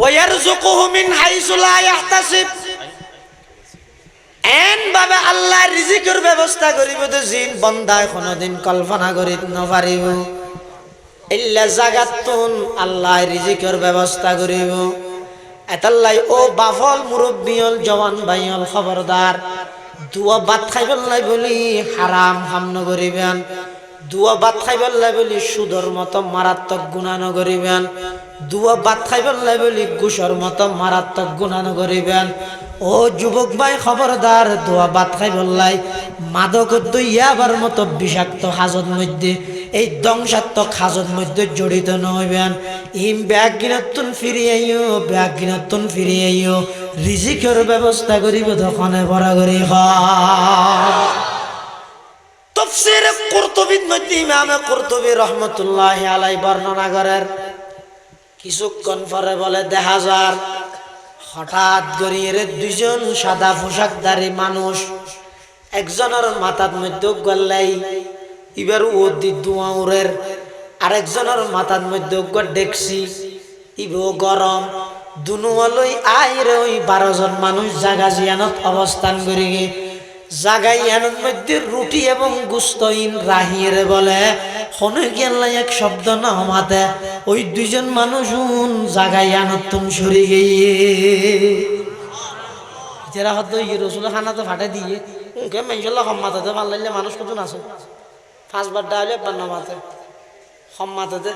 ওয়ারযুকুহু মিন হাইসু লা ইয়াহতাসিব, এন ভাবে আল্লাহ রিজিকের ব্যবস্থা করিব তো জিন বান্দায় কোনদিন কল্পনা করিত নপারিব। ইল্লা জাগাতুন আল্লাহ রিজিকের ব্যবস্থা করিব। এতাল্লাই ও বাফল মুরব্বিয়ল জওয়ান ভাইয়ল খবরদার, দুয়া ভাত খাইবার লাই বলি হারাম হামন করিবেন, দুয়া ভাত খাইবার লাই বলি সুদর মতো মারাত্মক গুনাহ ন করিবেন, দুয়া ভাত খাইবার লাই বলি ঘুষর মতো মারাত্মক গুনাহ ন করিবেন। ও যুবক ভাই খবরদার, দোয়া ভাত খাইবার লাই মাদক ইয়াবার মতো বিষাক্ত হাজত মধ্যে, এই ধ্বংসাত্মক হাজত মধ্যে জড়িত নইবেন। ইম ব্যাগিনতুন ফিরিয়াইও, ব্যাগিনতুন ফিরিয়াইও, রিজিকের ব্যবস্থা করিব তখনে বড় করি তাফসীর কুরতুবীর মধ্যে ইমাম কুরতুবী রাহমাতুল্লাহি আলাইহি বর্ণনা করেন, কিছুক্ষণ পরে বলে দেখা যায় হঠাৎ গড়িয়ে দুইজন সাদা পোশাকধারী মানুষ একজনের মাথার মধ্যে গল্লাই এবার ও দুয়া উড়ের, আরেকজনের মাথার মধ্যে ডেকছি ইবো গরম, দুনুয়ালই আইরে ওই 12 জন মানুষ জাগা জিয়ানত অবস্থান করি গে। জাগাই ইয়ানোর মধ্যে রুটি এবং গুস্তইন রাহিয়ে বলে হনে গেলাই এক শব্দ না হমাতে ওই দুইজন মানুষ জাগাই ইয়ানোর তুম সরি গিয়ে যারা হয়তো রসুল খানা তো ফাটে দিয়ে কে মেনশাল্লাহ সম্মাতাতে ভাল লাগলে মানুষ কত আছে 5 বার ডাইলে একবার নামাতে সম্মাতাতে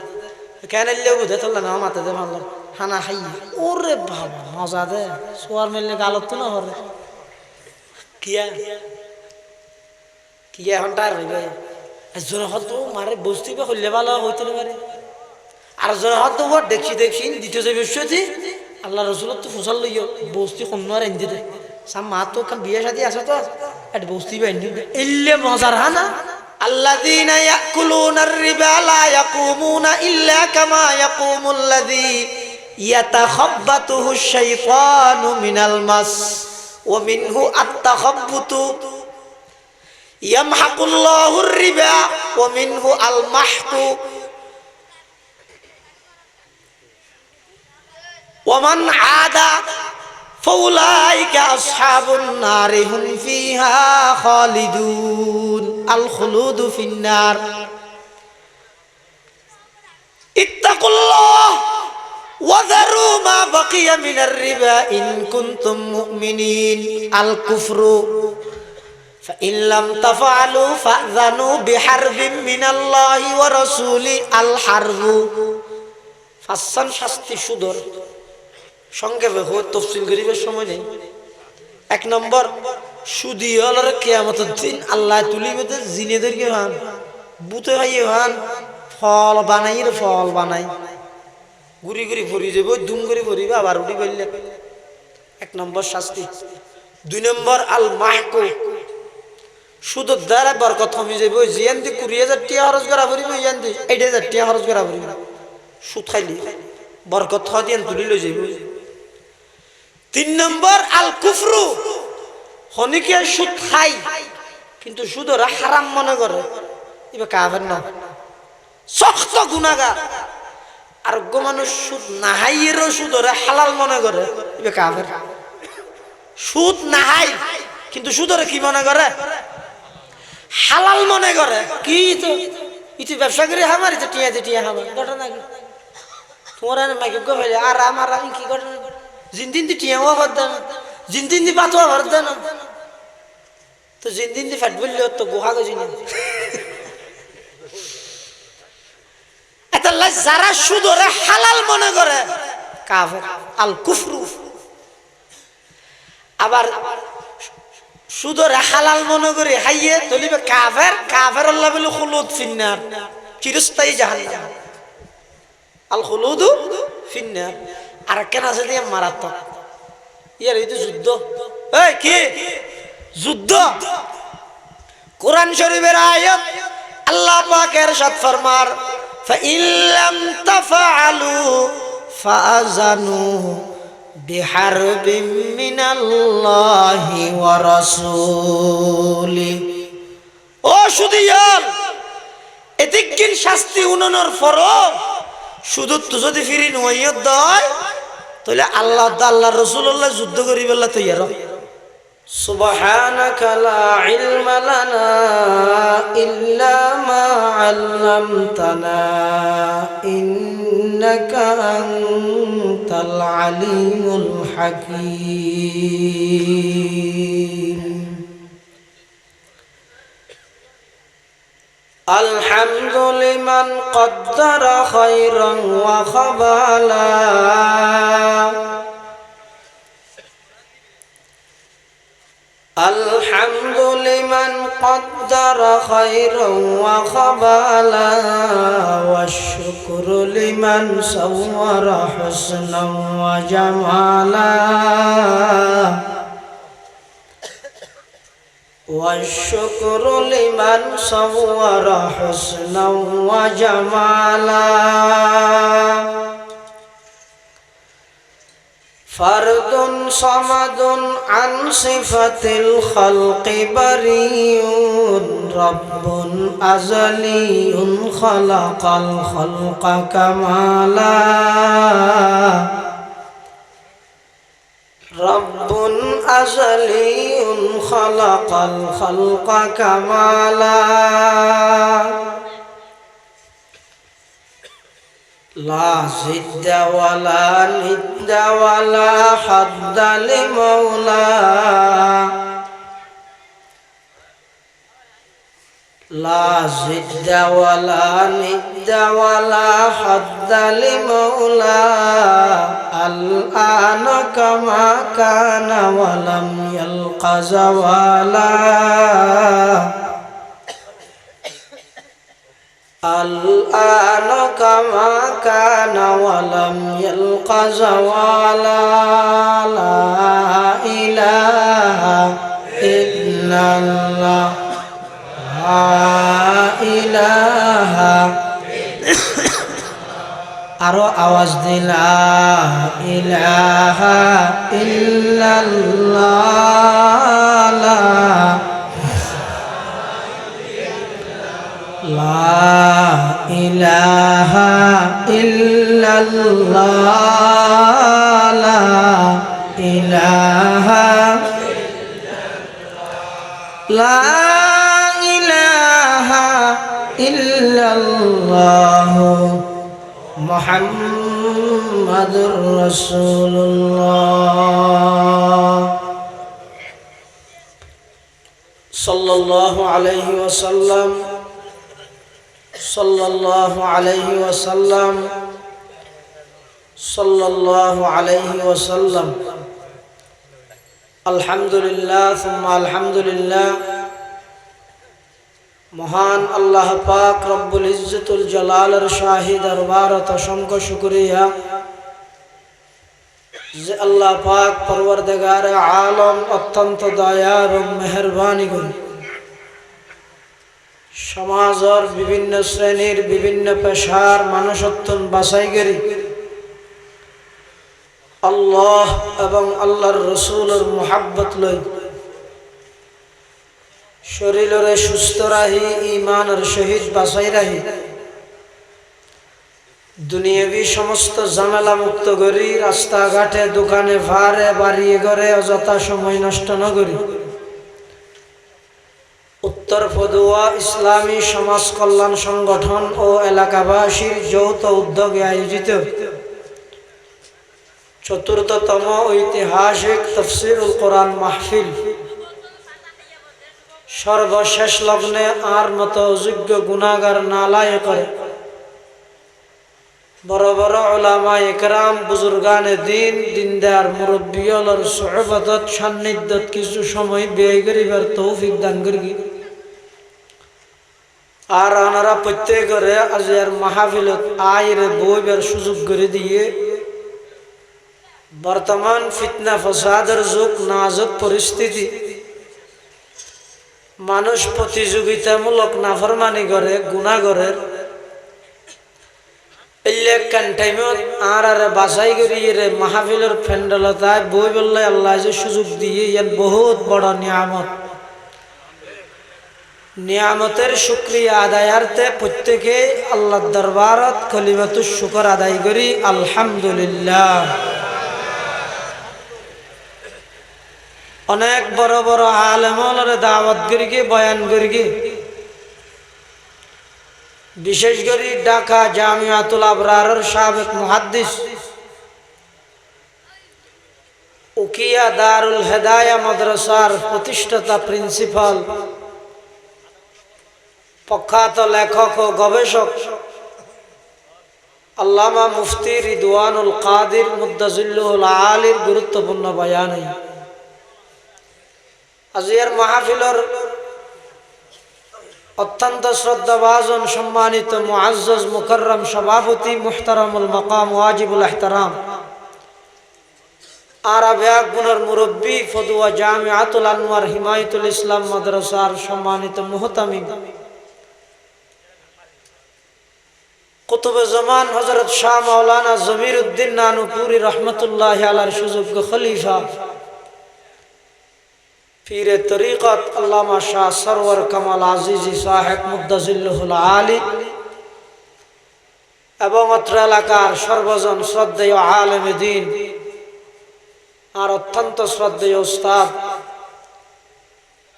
কেন বুঝে তোলা না মাতাতে ভালো খানা খাই ওরে বাবা মজা দে সোয়ার মেললে গালত তো না হরে কিয়া কিয়া এখন তার হইবে জোরে হয়তো মারে বসতে হইলে ভালো হইতে পারে, আর জোরে হয়তো দেখছি দেখছি দ্বিতীয় যে বিষয়টি আল্লাহ রসুলের তো ফসল লইও বস্তি শূন্য আর এনে দে সাম মা তো বিয়ে শাদী আছে তো একটা বস্তি এনে এলে মজার হানা। আল্লাযীনা ইয়াকুলুনার রিবা লা ইয়াকুমুনা ইল্লা কামা ইয়াকুমুল্লাযী ইয়াতাখাব্বাতুহুশ শাইতানু মিনাল মাস ওয়া মিনহু আত-তাখাব্বুতু ইয়ামহাকুল্লাহুর রিবা ওয়া মিনহু আল মাহকু ওয়া মান আদা ফাউলাইকা আসহাবুন নারি হুম ফিহা খালিদুন আল খুলুদু ফিন নার। ইত্তাকুল্লাহ ওয়া যারু মা বাকিয়া মিনার রিবা ইন কুনতুম মুমিনিন আল কুফরু فإن لم تفعلوا فأذنوا بحرب من الله ورسوله الحرب ফাসান শাস্তি সুদর সংক্ষেপে হয় তফসিল গরিবের সময় নেই। 1 নম্বর সুদি হলার কিয়ামতের দিন আল্লাহ তুলিবে তো জিনেদেরকে হান বুতে ভাই হান ফল বানাইর ফল বানাই গুড়ি গুড়ি ভরি যাব দুম করে ভরিবে আবার উঠি বললে 1 নম্বর শাস্তি। 2 নম্বর আল মাহকু সুদের দ্বারা বরকত কমে যাবে জিয়ান্তি 20,000 টাকা খরচ করা পড়িব জিয়ান্তি 8,000 টাকা খরচ করা পড়িব সুদ খাইলি বরকত দিয়ান তুলি লই যাইব। 3 নম্বর আল কুফরু হনিকে সুদ খাই কিন্তু সুদের হারাম মনে করে এবার কাফের না শক্ত গুনাহগার, আর গো মানুষ সুদ না হাইয়েরও সুদের হালাল মনে করে এবার কাফের। সুদ না হাই কিন্তু সুদের কি মনে করে হালাল মনে করে কি তো ইতি ব্যবসা করে আমার এটা টিয়া টিয়া আমার ঘটনা কি তোমার মাইকে গো ভাই আর আমার আমি কি ঘটনা জিন্দিন দি টিয়াও হর দেন জিন্দিন দি পাতোয়া হর দেন তো জিন্দিন দি ফ্যাট বললে তো গুহা গজি না এটা যারা সুদরে হালাল মনে করে কাফের আল কুফরু। আবার সুদরে হালাল মনে করে হাইয়ে তলিবে কাফের, কাফের আল্লাহ বলে খুলুদ ফিন্নার চিরস্থায়ী জাহান্নাম আল খুলুদু ফিন্নার। আর কেন আছে দিয়ে মারাত্মক ইয়ার এই তো যুদ্ধ এই কি যুদ্ধ কোরআন শরীফের আয়াত আল্লাহ পাকের ইরশাদ ফরমার ফাইন লাম তাফআলু ফাআযানু বিহারবিম মিনাল্লাহি ওয়া রাসূলি। ও সুদিয়াল এদিকিন শাস্তি উনানোর পরও শুধু তো যদি ফিরি নইয়ত দয় তাহলে আল্লাহ আল্লাহ রাসূলুল্লাহ যুদ্ধ করি বললা তৈয়ার সুবহানাকা লা ইলমা লানা ইল্লা মা আল্লামতানা ইন্নাকা আনতাল আলিমুল হাকীম الحمد لمن قدر خيرا وخبالا الحمد لمن قدر خيرا وخبالا والشكر لمن صور حسنا وجمالا والشكر لمن صور حسنا وجمالا فرد صمد عن صفة الخلق بريء رب أزلي خلق الخلق كمالا رب أزلي خلق الخلق كمالا لا زد ولا ند ولا حد لمولى لا زد ولا ند ولا حد لمولى الآن كما كان ولم يلق زوالا الآن كما كان ولم يلق زوالا لا إله إلا الله لا إله আরো আওয়াজ দিলা ইলাহা ইল্লাল্লাহ লা ইলাহা ইল্লাল্লাহ লা ইলাহা লা ইলাহা ইল্লাল্লাহ মুহাম্মাদুর রাসূলুল্লাহ সাল্লাল্লাহু আলাইহি ওয়াসাল্লাম সাল্লাল্লাহু আলাইহি ওয়াসাল্লাম সাল্লাল্লাহু আলাইহি ওয়াসাল্লাম আলহামদুলিল্লাহ সুম্মা আলহামদুলিল্লাহ মহান আল্লাহ পাক রব্বুল ইজ্জতুল জালালের শাহী দরবারত অসংখ্য শুকরিয়া যে আল্লাহ পাক পরওয়ারদিগার আলম অত্যন্ত দয়ার ও মেহেরবানি করে সমাজের বিভিন্ন শ্রেণীর বিভিন্ন পেশার মানুষত্বন বাছাই করি আল্লাহ এবং আল্লাহর রাসূলের মুহাব্বত লই শরীরে সুস্থ রাহি ঈমানের সহিত বাছাই রাহি দুনিয়াবি সমস্ত ঝামেলা মুক্ত করি রাস্তাঘাটে দোকানে ভারে বাড়ি ঘরে অযথা সময় নষ্ট না করি উত্তর পদুয়া ইসলামী সমাজ কল্যাণ সংগঠন ও এলাকাবাসীর যৌথ উদ্যোগে আয়োজিত চতুর্থতম ঐতিহাসিক তাফসীরুল কোরআন মাহফিল সর্বশেষ লগ্নে আর মতো যোগ্য গুনাহগার নালায় করে বড় বড় উলামা ইকরাম বুজুর্গানে দিন দিনদার মুরব্বিয়লর সুহবতত সান্নিধ্যত কিছু সময় ব্যয় করিবার তৌফিক দান করি আর আনারা প্রত্যেকরে আজের মাহফিলত আইরে বইবার সুযোগ করে দিয়ে বর্তমান ফিতনা ফসাদের যুগ নাজুক পরিস্থিতি মানুষ প্রতিযোগিতামূলক নাফরমানি করে গুনাহ করে আর বাছাই করি রে মাহফিলের ফেন্ডলতায় বই বললে আল্লাহ যে সুযোগ দিয়ে ইয়ান বহুত বড় নিয়ামত নিয়ামতের শুকরিয়া আদায়ার্থে প্রত্যেকে আল্লাহর দরবারত কলিমাতুশ শুকর আদায় করি আলহামদুলিল্লাহ অনেক বড় বড় আলেমরে দাওয়াত করি বয়ান করি বিশেষ করে ঢাকা জামিয়াতুল আবরারের সাবেক মুহাদ্দিস উকিয়া দারুল হেদায়া মাদ্রাসার প্রতিষ্ঠাতা প্রিন্সিপাল প্রখ্যাত লেখক ও গবেষক আল্লামা মুফতি রিদওয়ানুল কাদির মুদ্দাজিল্লুহুল আলীর গুরুত্বপূর্ণ বয়ান আজিয়ার মাহফিলের অত্যন্ত শ্রদ্ধাভাজন সম্মানিত মুআজ্জাজ মুকাররম সভাপতি মুহতারামুল মাকাম ওয়াজিবুল ইহতারাম আরাবিয়া গুণের মুরব্বী ফদুয়া জামিআতুল আনওয়ার হিমায়তুল ইসলাম মাদ্রাসার সম্মানিত মুহতামিম কুতুবে জামান হযরত শাহ মাওলানা জমিরউদ্দিন নানুপুরি রহমতুল্লাহি আলাইহির সুযোগ্য খলিফা পীরে তরিকত আল্লামা শাহ সরওয়ার কামাল আজিজি সাহেব মুদ্দাজিল্লুহুল আলী এবং অত্র এলাকার সর্বজন শ্রদ্ধেয় আলেমে দ্বীন আর অত্যন্ত শ্রদ্ধেয় উস্তাদ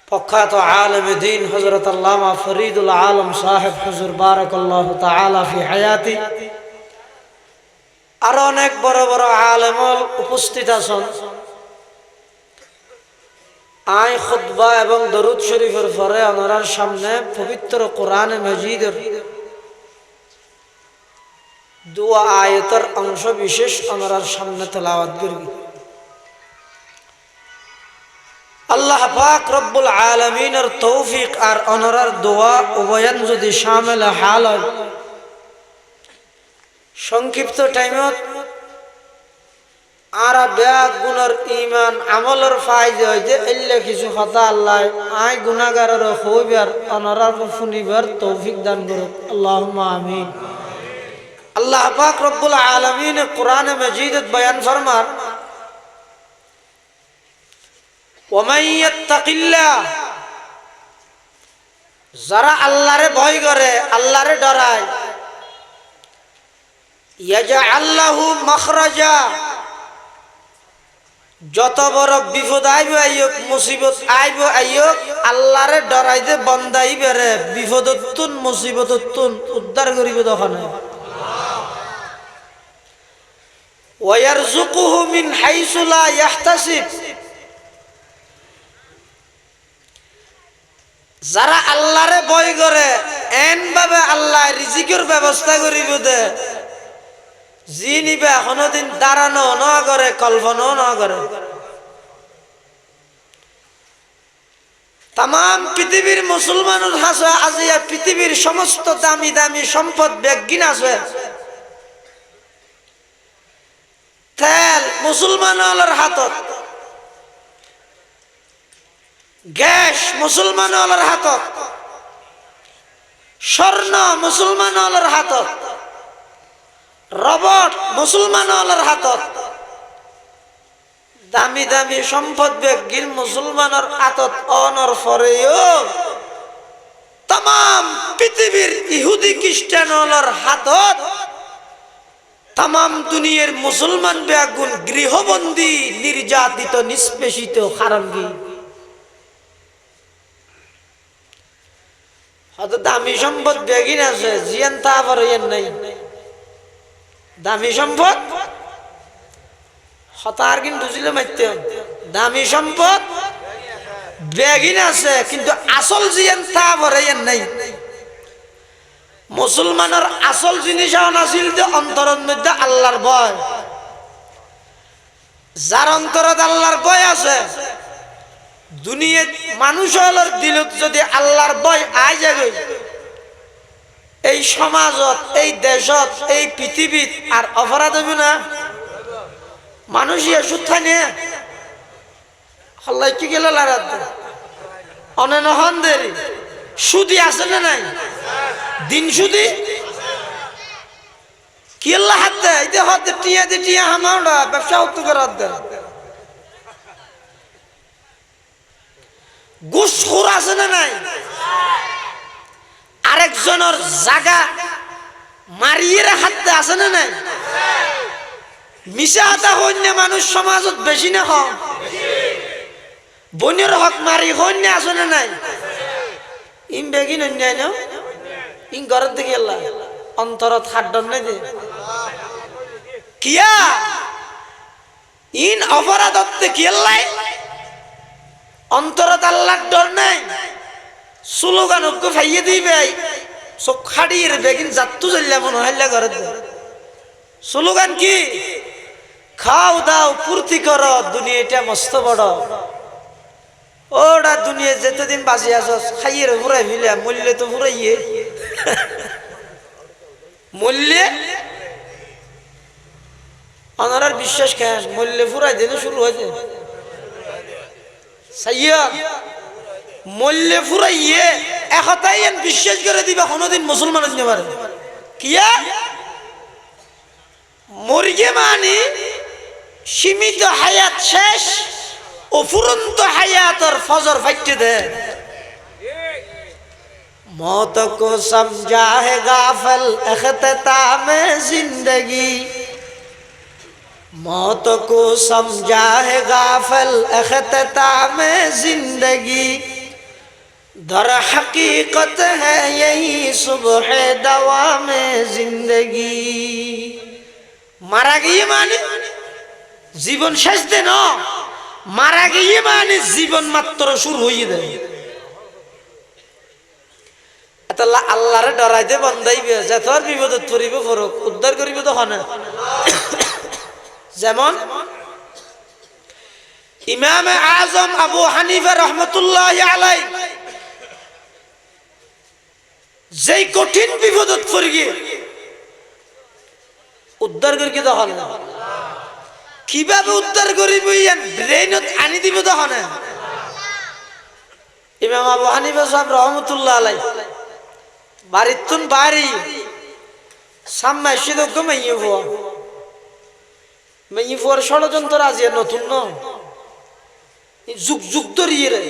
প্রখ্যাত আলেমে দ্বীন হযরত আল্লামা ফরিদুল আলম সাহেব হুজুর বারাকাল্লাহু তাআলা ফি হায়াতি আর অনেক বড় বড় আলেমল উপস্থিত আছেন। আই খুতবা এবং দরুদ শরীফের পরে ওনার সামনে পবিত্র কোরআন মাজিদের দুয়া আয়াতের অংশ বিশেষ ওনার সামনে তেলাওয়াত করব। আল্লাহ পাক রব্বুল আলামিনের তৌফিক আর ওনার দোয়া উভয়ন যদি শামিল হাল হয় সংক্ষিপ্ত টাইমত আর ব্যাগ গুণর ইমান আমলের ফায়দা হইতে এলে কিছু কথা আল্লাহ আই গুনাহগারের হইবার অনরার ফুনিবার তৌফিক দান করুক আল্লাহুম্মা আমিন। আল্লাহ পাক রব্বুল আলামিন কোরআন মাজিদত বয়ান ফরমান ওয়া মান ইয়াত্তাকিল্লাহ যারা আল্লাহরে ভয় করে আল্লাহরে ডরায় ইয়াজআল লাহু মাখরাজা যত বড় বিপদ আইব আইয়ক মুসিবত আইব আইয়ক আল্লাহরে ডরাইতে বন্দাই বেরে বিপদতুন মুসিবততুন উদ্ধার করিব দখনে ওয়া ইয়ারযুকুহু মিন হাইসু লা ইয়াহতাসিব যারা আল্লাহরে ভয় করে এন ভাবে আল্লাহ রিজিকের ব্যবস্থা করিব দে জি নিবে কোনদিন দাঁড়ানো না করে কল্পনাও না করে। তাম পৃথিবীর মুসলমানের হাসে আজিয়া পৃথিবীর সমস্ত দামি দামি সম্পদ বেগিন আছে তেল মুসলমানের হাতত গ্যাস মুসলমানের হাতত স্বর্ণ মুসলমানের হাতত রবট মুসলমানের হাতত দামি দামি সম্পদ বেগিন মুসলমানের হাতত অনর ফরেও তাম পৃথিবীর ইহুদি খ্রিস্টানের হাতত তাম দুনিয়ার মুসলমান বেগুন গৃহবন্দী নির্যাতিত নিষ্পেষিত খারাঙ্গি হয়তো দামি সম্পদ বেগিন আছে জিয়ান তা আবার নাই দামি সম্পদ হতার কিন্তু বুঝলে মাইতে দামি সম্পদ বেগিন আছে কিন্তু আসল জিয়ান তা ভরাইয়েন নাই। মুসলমানের আসল জিনিস আছিল যে অন্তরের মধ্যে আল্লাহর ভয়। যার অন্তরত আল্লাহর ভয় আছে দুনিয়ার মানুষের দিলত যদি আল্লাহর ভয় আই যাবে এই সমাজত এই দেশত এই পৃথিবীত আর অপরাধ হইব না। মানুষ সুথা নিয়ে হল্লাই কি গেল অনেন দেরি সুদি আছে না নাই দিন সুদি কি আল্লাহ হাত দেয় হাতে টিয়া দিয়ে টিয়া হামাওয়া ব্যবসা হতে করে হাত দেয় ঘুষখোর আছে না নাই আরেকজনের জায়গা মারিয়ে হাতে আছে না নাই মিশা হাতা হইনা মানুষ সমাজত বেশি না কম বনির হক মারি হইন না আসনে নাই ইম বেগিন অন্যায় না ইন ঘরের দিকে আল্লাহ অন্তরত হাড্ডন নাই দে কিয়া ইন অপরাধতে কি আল্লাহ অন্তরত আল্লাহর ডর নাই স্লোগান ওকে ফাইয়ে দিবে সব খাড়িয়ে বেগিন যাত্তু চললে মনে হইলে ঘরের স্লোগান কি খাও দাও পূর্তি করো দুনিয়াটা মস্ত বড় ওটা দুনিয়া যেতদিন বাঁচি আস খাইয়ে ফুরাই ফিলে মূল্যে তো ফুরাইয়ে মূল্যে অনারার বিশ্বাস কেন মূল্যে ফুরাই দিন শুরু হয়েছে সাইয়া মূল্যে ফুরাইয়ে একতাই বিশ্বাস করে দিবা কোনোদিন মুসলমান হতে পারে কিয়া মরিগে মানি সীমিত হায়াত শেষ অফুরন্ত হায়াতর ফজর ফাইটে দে मौत को समझा है गाफल अख्ताम जिंदगी मौत को समझा है गाफल अख्ताम जिंदगी दर हकीकत है यही सुबह दवाम जिंदगी मारा गई माने जीवन शेष दे न मारा गई माने जीवन मात्र शुरू हुई दे আল্লাহরে ডরাইতে বন্ধাইবে যে তোর বিপদত পড়িব ফরক উদ্ধার করিব তো হনে যেমন ইমাম আজম আবু হানিফা রহমতুল্লাহ আলাই যেই কঠিন বিপদত পড়ি গিয়ে উদ্ধার করিকে তো হনে কিভাবে উদ্ধার করিব ইয়ান ব্রেইনত আনি দিব তো হনে ইমাম আবু হানিফা সাহেব রহমতুল্লাহ আলাই বাড়িতুন বাড়ি সামনে এসে তো মেয়ে ফুয়ার ষড়যন্ত্র আজ নতুন ন যুগ যুগ ধরিয়ে রে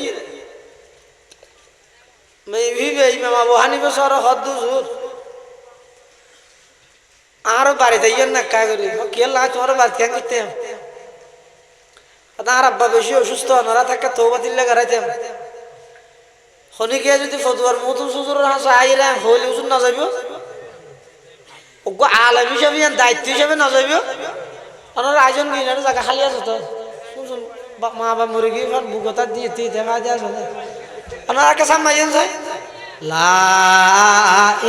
মেয়ে ভিবে ইমাম আবু হানিফা সর হদ্দু জুর আরো বাড়িতে ইয়েন না কা করি কে লাগে তোমার বাড়িতে কেন করতে আর আব্বা বেশি অসুস্থ ওনারা থাকে তৌবা দিল্লে গাড়াইতাম খনিকে যদি ফতুয়ার মতুন সুজুর হাসা আইরা হইলে উজুর না যাইব ওগো আলেম হিসাবে দায়িত্ব হিসাবে না যাইব ওনার আয়োজন কি না জায়গা খালি আছে তো শুনছুন মা বা মরে গিয়ে বুকতা দিয়ে তুই দেখা দিয়ে আসো ওনার আগে সামাইন যায় লা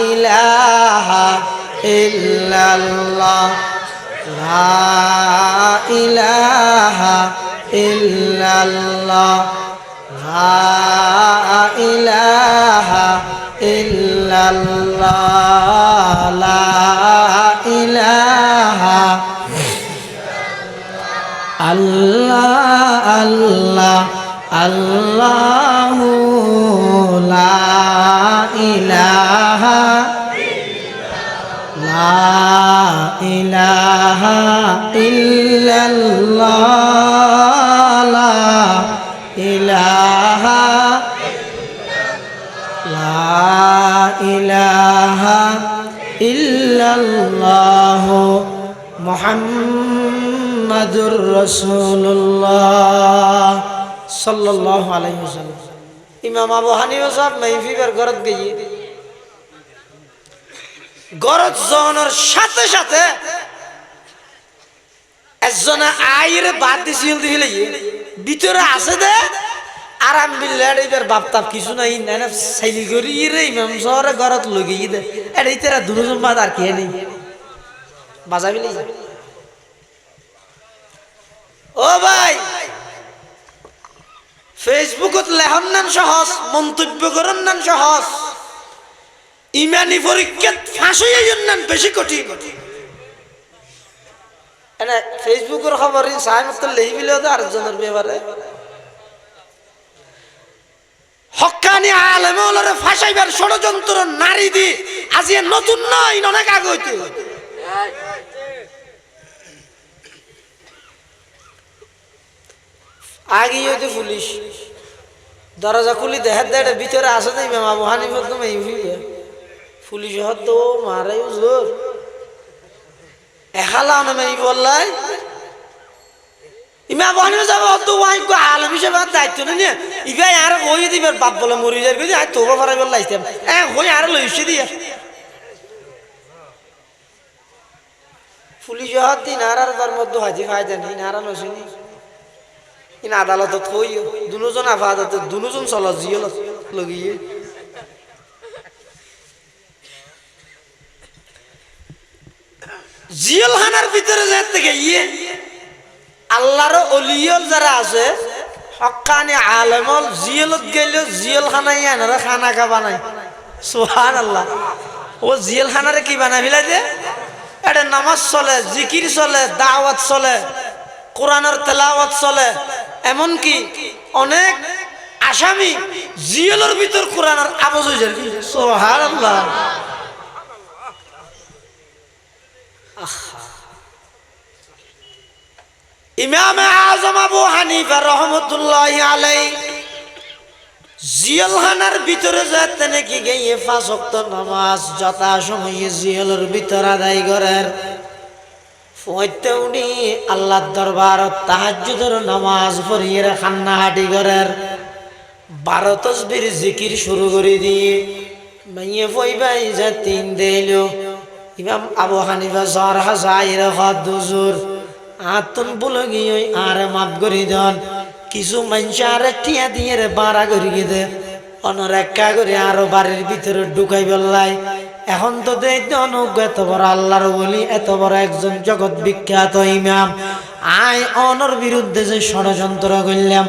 ইলাহা ইল্লাল্লাহ লা ইলাহা ইল্লাল্লাহ লা ইলাহা ইল্লাল্লাহ লা ইলাহা আল্লাহ আল্লাহ আল্লাহু লা ইলাহা লা ইলাহা ইল্লাল্লাহ লা ইলাহা লা ইলাহা ইল্লাল্লাহ মুহাম্মাদুর রাসূলুল্লাহ সাল্লাল্লাহু আলাইহি ওয়াসাল্লাম ইমাম আবু হানিফা সাহেব মাইফিবার ঘরত গিয়ে ঘরত জনের সাথে সাথে একজনে আইরে বাদ দিছিল দিলে ভিতরে আছে দে আরাম বিল্লাহ এবার বাপতাপ কিছু নাই না সাইলি করি রে ইমাম সাহেবের ঘরত লগিয়ে দে এটা ইতারা দুজন বাদ আর কে নেই বাজাবিলি ও ভাই ফেসবুকত লেখন নান সহজ মন্তব্য করেন নান সহজ ইমানি পরীক্ষাত ফাঁসি নান বেশি কঠিন এনে ফেসবুকের খবর সাহেব লেহি বিলে আরেকজনের ব্যাপারে হক্কানি আলেম ওলরে ফাঁসাইবার ষড়যন্ত্র নারী দি আজি নতুন নয় অনেক আগে হইতে আগে হইতে পুলিশ দরজা খুলি দেখার দেয় ভিতরে আসে না ইমাম আবু হানিফা তো পুলিশ হতো মারাই জোর এখালা না মেয়ে বললাই ইমা বহানি যাব তো ওয়াই কো আলম হিসেবে দায়িত্ব নিয়ে ইবা আর কই দিবার বাপ বলে মরি যাবে যে আই তোবা ফারাই বল লাইতাম কই আর লইছে দিয়া পুলিশ হাত দিন আর বার মধ্যে হাজি ফায়দা নেই নারা নসিনি ইন আদালতত কই দুজন আফাদত দুজন চলা জিয়ল লগিয়ে জিয়ল খানার ভিতরে যেতে গিয়ে আল্লাহর ওলিয়ল যারা আছে হক্কানি আলেমল জিয়লত গেলেও জিয়ল খানাই আনারা খানা কা বানায় সুবহানাল্লাহ ও জিয়ল খানারে কি বানায় ফেলাই দে এটা নামাজ চলে জিকির চলে দাওয়াত চলে কোরআনের তেলাওয়াত চলে এমনকি অনেক আসামি জিয়লের ভিতর কোরআনের আওয়াজ হয়ে যায় সুবহানাল্লাহ ইমাম আযম আবু হানিফা রাহমাতুল্লাহি আলাইহি জিয়ালখানার ভিতরে যেতে নাকি গিয়ে 5 ওয়াক্ত নামাজ যথা সময়ে জিয়ালের ভিতর আদায় করেন ফয়তে উনি আল্লাহর দরবারত তাহাজ্জুদের নামাজ পড়িয়ে খান্না হাঁটি করেন 12 তাসবিহ জিকির শুরু করে দিয়ে মাইয়ে ফইবাই যে 3 দিলো ইমাম আবু হানিফা জর হাজাইর হাদুজুর আতুন বলে গিয়ে আর মাফ করে দেন কিছু মানুষ আর টিয়া দিয়ে বাড়া করে দে অনর একা করে আরো বাড়ির ভিতরে ঢুকাই বেল্লাই এখন তো দেখতে অনুজ্ঞ এত বড় আল্লাহর বলি এত বড় একজন জগৎ বিখ্যাত ইমাম আয় অনর বিরুদ্ধে যে ষড়যন্ত্র করলাম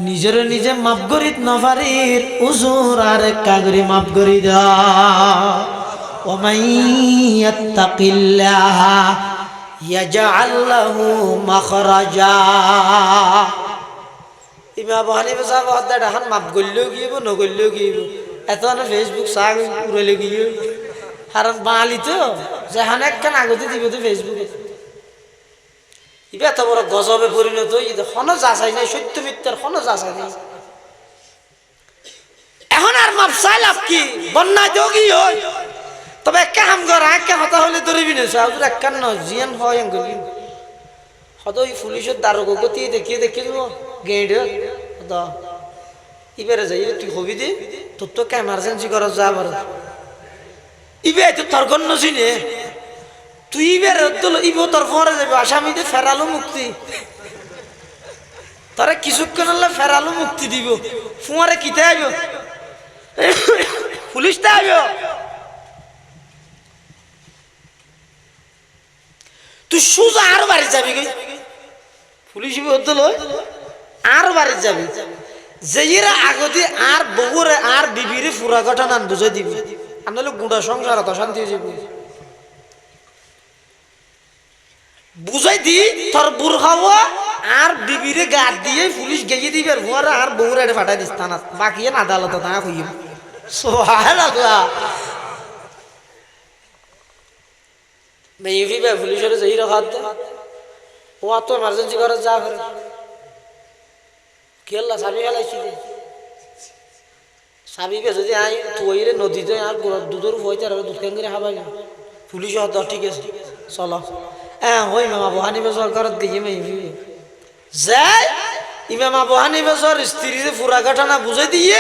নিজের নিজে মাফ করিত নফারির উজুর আর একা করে মাফ করে দাও ওমাই ইয়াত্তাকিল্লাহ ইয়াজআল লাহু মাখরাজা ইমাম আবু হানিফা সাহেব হদ্দা ডাহান মাপ গল্লেও গিয়েব নগল্লেও গিয়েব এত না ফেসবুক সাগ উড়াইলে গিয়ে কারণ বাঙালি তো যেখান একখান আগতে দিব তো ফেসবুকে ইবা এত বড় গজবে পরিণত হন যাচাই নাই সত্য মিথ্যার হন যাচাই নাই এখন আর মাপ চাই লাভ কি বন্যায় তো কি হয় তবে একটা কাম কর একটা কথা হলে ধরবি না সাহুর একখান ন জিয়ান হয় আঙ্গুলি হয়তো ওই পুলিশের দারোগা গতি দেখিয়ে দেখিয়ে দেবো গেঁড়ে ইবারে যাই তুই হবি দে তোর তো এমার্জেন্সি করা যা বার ইবে তো তোর গণ্য চিনে তুই ইবের ইব তোর ফরে যাবে আসামিদের ফেরালো মুক্তি তারা কিছুক্ষণ হলে ফেরালো মুক্তি দিব ফুয়ারে কিতে আইব পুলিশটা আইব তুই সোজা আরো বাড়ি যাবি পুলিশ আর বাড়ি যাবি যেরা আগতে আর বউরে আর বিবিরে পুরা ঘটনা বুঝাই দিবি আনলে গুড়া সংসার তো শান্তি হয়ে যাবে বুঝাই দি তোর বুড় খাওয়া আর বিবিরে গাদ দিয়ে পুলিশ গেয়ে দিবে আর বউরে ফাটাই দিস থানা বাকি আদালত তা হইব সুবহানাল্লাহ মেয়ে ফিবে পুলিশের যেই রাখাত ও তো এমার্জেন্সি করে যা করে কেলা সাবি ফেলাইছি দে সাবিবে যদি আই তুই রে নদীতে আর দুধের হইতে আর দুধ কেন করে খাবাই পুলিশ হতো ঠিক আছে চলো হ্যাঁ হই ইমাম আবু হানিফা সরকারত গিয়ে মেয়ে ফিবে যাই ইমাম আবু হানিফা সর স্ত্রীরে পুরা ঘটনা বুঝাই দিয়ে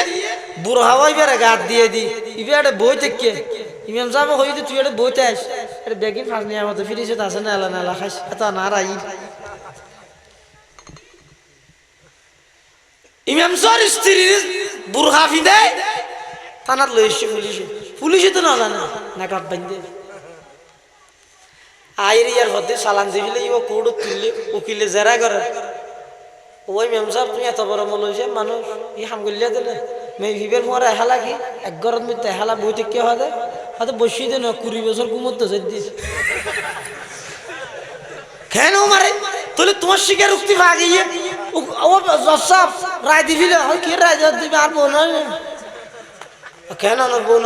বুড়ো হাওয়াই বেড়ে গাত দিয়ে দি ইবে একটা বই থেকে ইমাম সাহেব হইতে তুই একটা বইতে আস এটা বেগিন ফাঁস নিয়ে আমাদের ফিরিছে আছে না এলা নালা খাইস এত না রাই ইমাম সর স্ত্রীর বুরখা ফিদে থানার লই এসছে পুলিশে তো না জানে না কাট বান্ধে আইরে ইয়ার হতে চালান দিবিলে ইও কোর্ট তুললে উকিলে জেরা করে ওই ইমাম সাহেব তুমি এত বড় মল হয়েছে মানুষ ই হাম গলিয়া দিলে মেয়ে ভিবের মোয়ার এহালা কি এক ঘরের মধ্যে এহালা বইতে কে হয় হয়তো বসিয়ে দেন 20 বছর ঘুমত দিস কেন মারে তাহলে তোমার শিকার উক্তি ভাগিয়ে ও জসাব রায় দিবিলে হয় কি রায় দিবি আর বোন কেন বোন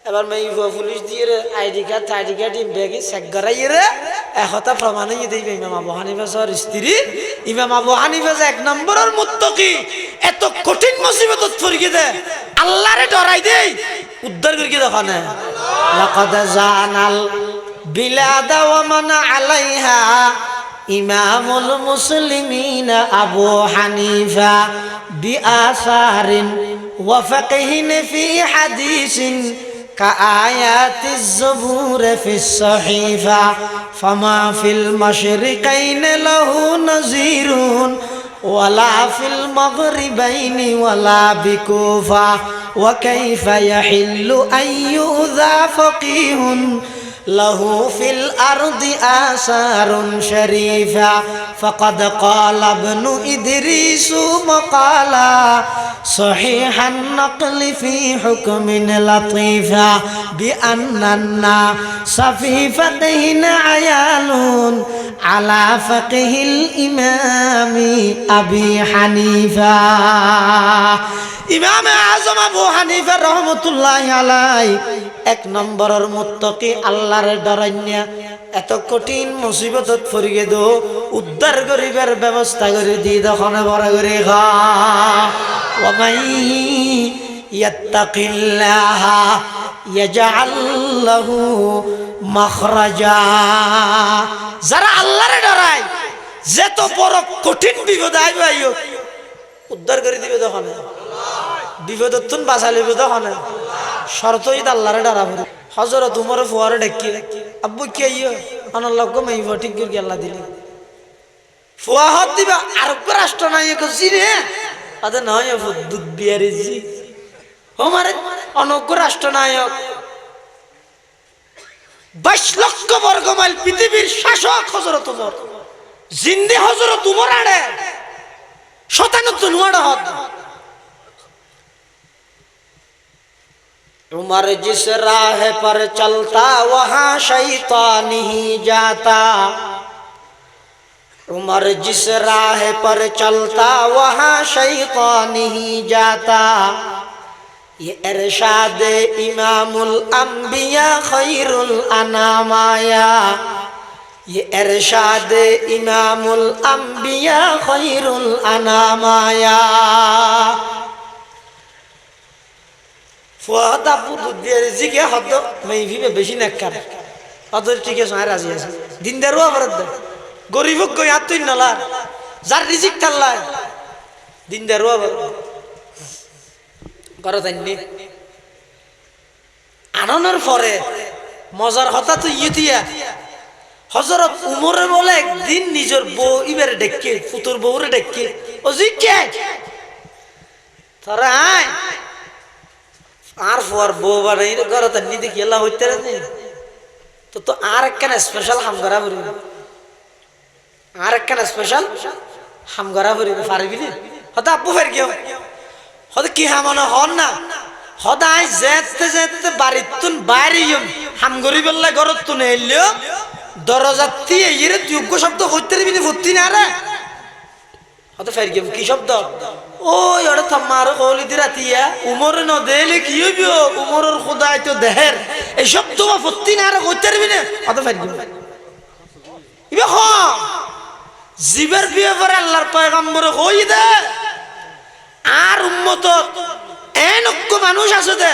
এবার মেয়ে পুলিশ দিয়ে আইডি কার্ড ব্যাগে চেক করাইয়ে রে একতা প্রমাণ দিবে ইমাম আবু হানিফা সর স্ত্রী ইমাম আবু হানিফা যে 1 নম্বরের মুত্তাকি এত কঠিন মুসিবতত পড়িয়ে দে আল্লাহরে ডরাই দেই উদ্ধার করিয়ে দেখো না লাকাদ জানাল বিলাদা ওয়া মান আলাইহা ইমামুল মুসলিমিন আবু হানিফা বিআসারিন ওয়া ফাকহিন ফি হাদিসিন كآيات الزبور في الصحيفة فما في المشرقين له نظير ولا في المغربين ولا بكوفة وكيف يحل أن يؤذى فقيه له في الأرض آثار شريفة فقد قال ابن إدريس مقالا صحيح النقل في حكم لطيفة بأن الناس في فتح عيال على فقه الإمام أبي حنيفة ইমাম আযম আবু হানিফা রহমাতুল্লাহি আলাইহি এক নম্বরের মুত্তাকি আল্লাহর ডরাইনা এত কঠিন মুসিবতত পড়িয়ে দো উদ্ধার করিবার ব্যবস্থা করে দি দখনে বড় করে খা ওয়া মাই ইয়াত্তাকিল্লাহা ইয়াজআল লাহু মাখরাজা যারা আল্লাহর ডরায় যত বড় কঠিন বিপদ আইবে আইও উদ্ধার করে দিবে দখনে বিপদতুন বাঁচালিব তখন শর্তই আল্লাহরে ডরাবো হযরত উমর ফুয়ারে ডাকি আব্বু কি আইও আনাল্লাহ কো মাইব ঠিক করে আল্লাহ দিলে ফুয়া হাত দিবা আরব রাষ্ট্র নায়ক জিরে আদে নয় দুধ বিয়ারে জি ওমারে অনক রাষ্ট্র নায়ক 22 লক্ষ বর্গ মাইল পৃথিবীর শাসক হযরত উমর জিন্দে হযরত উমর আড়ে 97 ওয়াড় হদ उमर जिस राह पर चलता वहाँ शैतान ही जाता उमर जिस राह पर चलता वहाँ शैतान ही जाता ये इरशाद इमामुल अंबिया खैरुल अनाम आया ये इरशाद इमामुल अंबिया खैरुल अनाम आया ফুয়াদ আপু দুধ দিয়ে জিকে হদ মাই ভিবে বেশি নেককার হদ ঠিক আছে আর রাজি আছে দিনদারও আবার দে গরিবক কই আতুই নলা যার রিজিক থাল্লা দিনদারও আবার করো তাইনি আননের পরে মজার কথা তো ইতিয়া হযরত উমরে বলে একদিন নিজের বউ ইবারে ডেকে ফুতুর বউরে ডেকে ও জিকে তারা আয় আর ফর বউ বানাই ঘর তো নিতে গেলা হইতে রে তো তো আর একখানা স্পেশাল হামগরা বলি আর একখানা স্পেশাল হামগরা বলি পারবি না হয়তো আপু ফের কেউ হয়তো কি হামানো হন না হদাই যেতে যেতে বাড়িতুন বাইরে হামগরি বললে ঘরত তুন এলিও দরজাতি এর যোগ্য শব্দ হইতে দিবি ফুটি না রে হয়তো ফের কেউ কি শব্দ ওই ওটা থামার কলি দি রাতিয়া উমর ন দেলে কি হইব উমরের খোদাই তো দেহের এই সব তোমা ফত্তি না আর কইতে পারবি না অত ফাইল ইবে হ জিবের বিয়ে করে আল্লাহর পয়গম্বর কই দে আর উম্মত এনক মানুষ আছে দে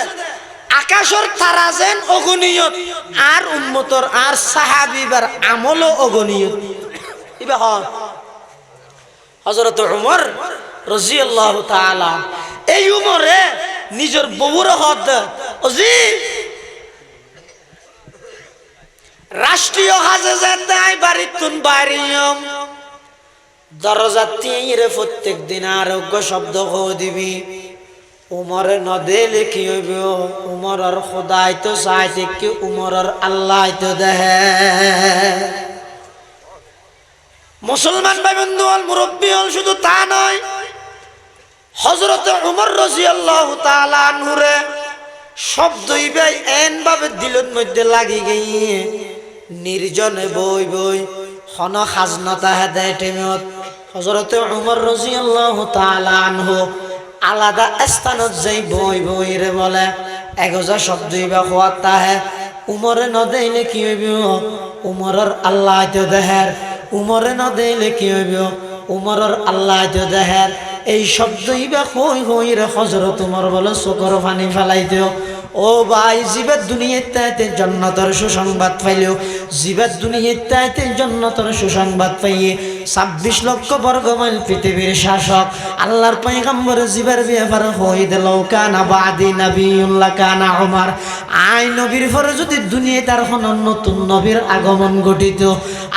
আকাশের তারা যেন অগণিয়ত আর উম্মতর আর সাহাবীবার আমলও অগণিয়ত ইবে হ হযরত উমর রাদিয়াল্লাহু তাআলা এই উমরে নিজের বউর হদ ওজি রাষ্ট্রীয় কাজে যেতে আই বাড়িতুন বাইরিয়ম দরজা তিরে প্রত্যেক দিন আরোগ্য শব্দ কো দিবি উমরে ন দেলে কি হইব উমরের খোদাই তো চাইতে কি উমরের আল্লাহ তো দেহে মুসলমান ভাই বন্ধু হল মুরব্বী হল শুধু তা নয় হযরত উমর রাদিয়াল্লাহু তাআলা আনহুরে শব্দই ভাই এন ভাবে দিলের মধ্যে লাগি গিয়ে নির্জনে বই বই খন খাজনতা হেদায় টেমত হযরত উমর রাদিয়াল্লাহু তাআলা আনহু আলাদা স্থানত যাই বই বই রে বলে এগজা শব্দই বা হওয়াতা হে উমরে ন দেইলে কি হইব উমরের আল্লাহ তো দেহের উমরে ন দেইলে কি হইব উমরের আল্লাহ তো দেহের এই শব্দই বা হই হই রে হযরত উমর বলে চোখের পানি ফেলাই দিও ও ভাই জীবের দুনিয়াতে জান্নাতের সুসংবাদ পাইলেও জীবের দুনিয়াতে জান্নাতের সুসংবাদ পাইয়ে 26 লক্ষ বর্গ মাইল পৃথিবীর শাসক আল্লাহর পয়গম্বর জীবের ব্যাপারে হই দিল কানা বাদি নবিয়ুল্লাহ কানা উমর আই নবীর পরে যদি দুনিয়ায় তার কোনো নতুন নবীর আগমন ঘটিত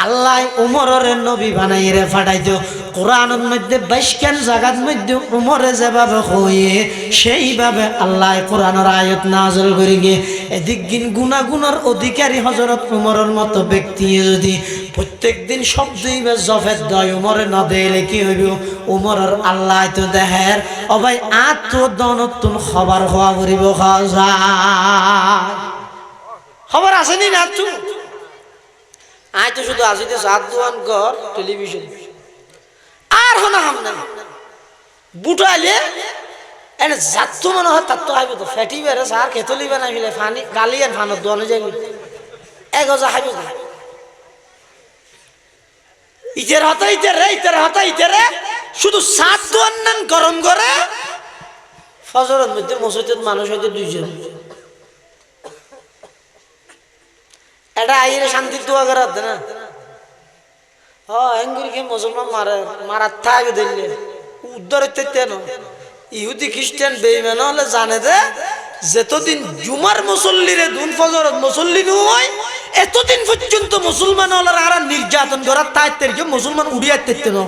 আল্লাহ উমরের নবী বানাইরে ফাটাইতো কোরআনের মধ্যে 22 খান জায়গার মধ্যে উমরে যেভাবে হয়ে সেইভাবে আল্লাহ কোরআনের আয়াত নাযিল করে গিয়ে এদিক দিন গুনাহগুনার অধিকারী হযরত উমরের মতো ব্যক্তি যদি প্রত্যেক দিন শব্দই জফের দয় উমরে না দিলে কি হইব উমরের আল্লাহ তো দেহের ও ভাই আত্মদনতুন খবর হওয়া করিব খাজা খবর আসেনি না তুই আই তো শুধু আসিতে সাত দোয়ান ঘর টেলিভিশন আর হনা হামনা বুটাইলে এনে যাত্তু মনে হয় তার তো হাইবে তো ফ্যাটি বেড়ে সার খেতলি বানাই ফেলে ফানি গালি আর ফানত দোয়ানো যাইবে এক হাজার হাইবে ইতের হতা ইতেরে শুধু সাত দোয়ান নান গরম করে ফজরের মধ্যে মসজিদের মানুষ হয়তো 2 জন এটা আইরে শান্তির দোয়া করা হতো না এঙ্গুরিকে মুসলমান মারার থাকে দিল্লি উদ্ধার হইতে না ইহুদি খ্রিস্টান বেঈমান হলে জানে যে যতদিন জুমার মুসল্লিরে দুন ফজরত মুসল্লি নয় এতদিন পর্যন্ত মুসলমান হলার আর নির্যাতন করার তাইতে মুসলমান উড়িয়ে তেতে না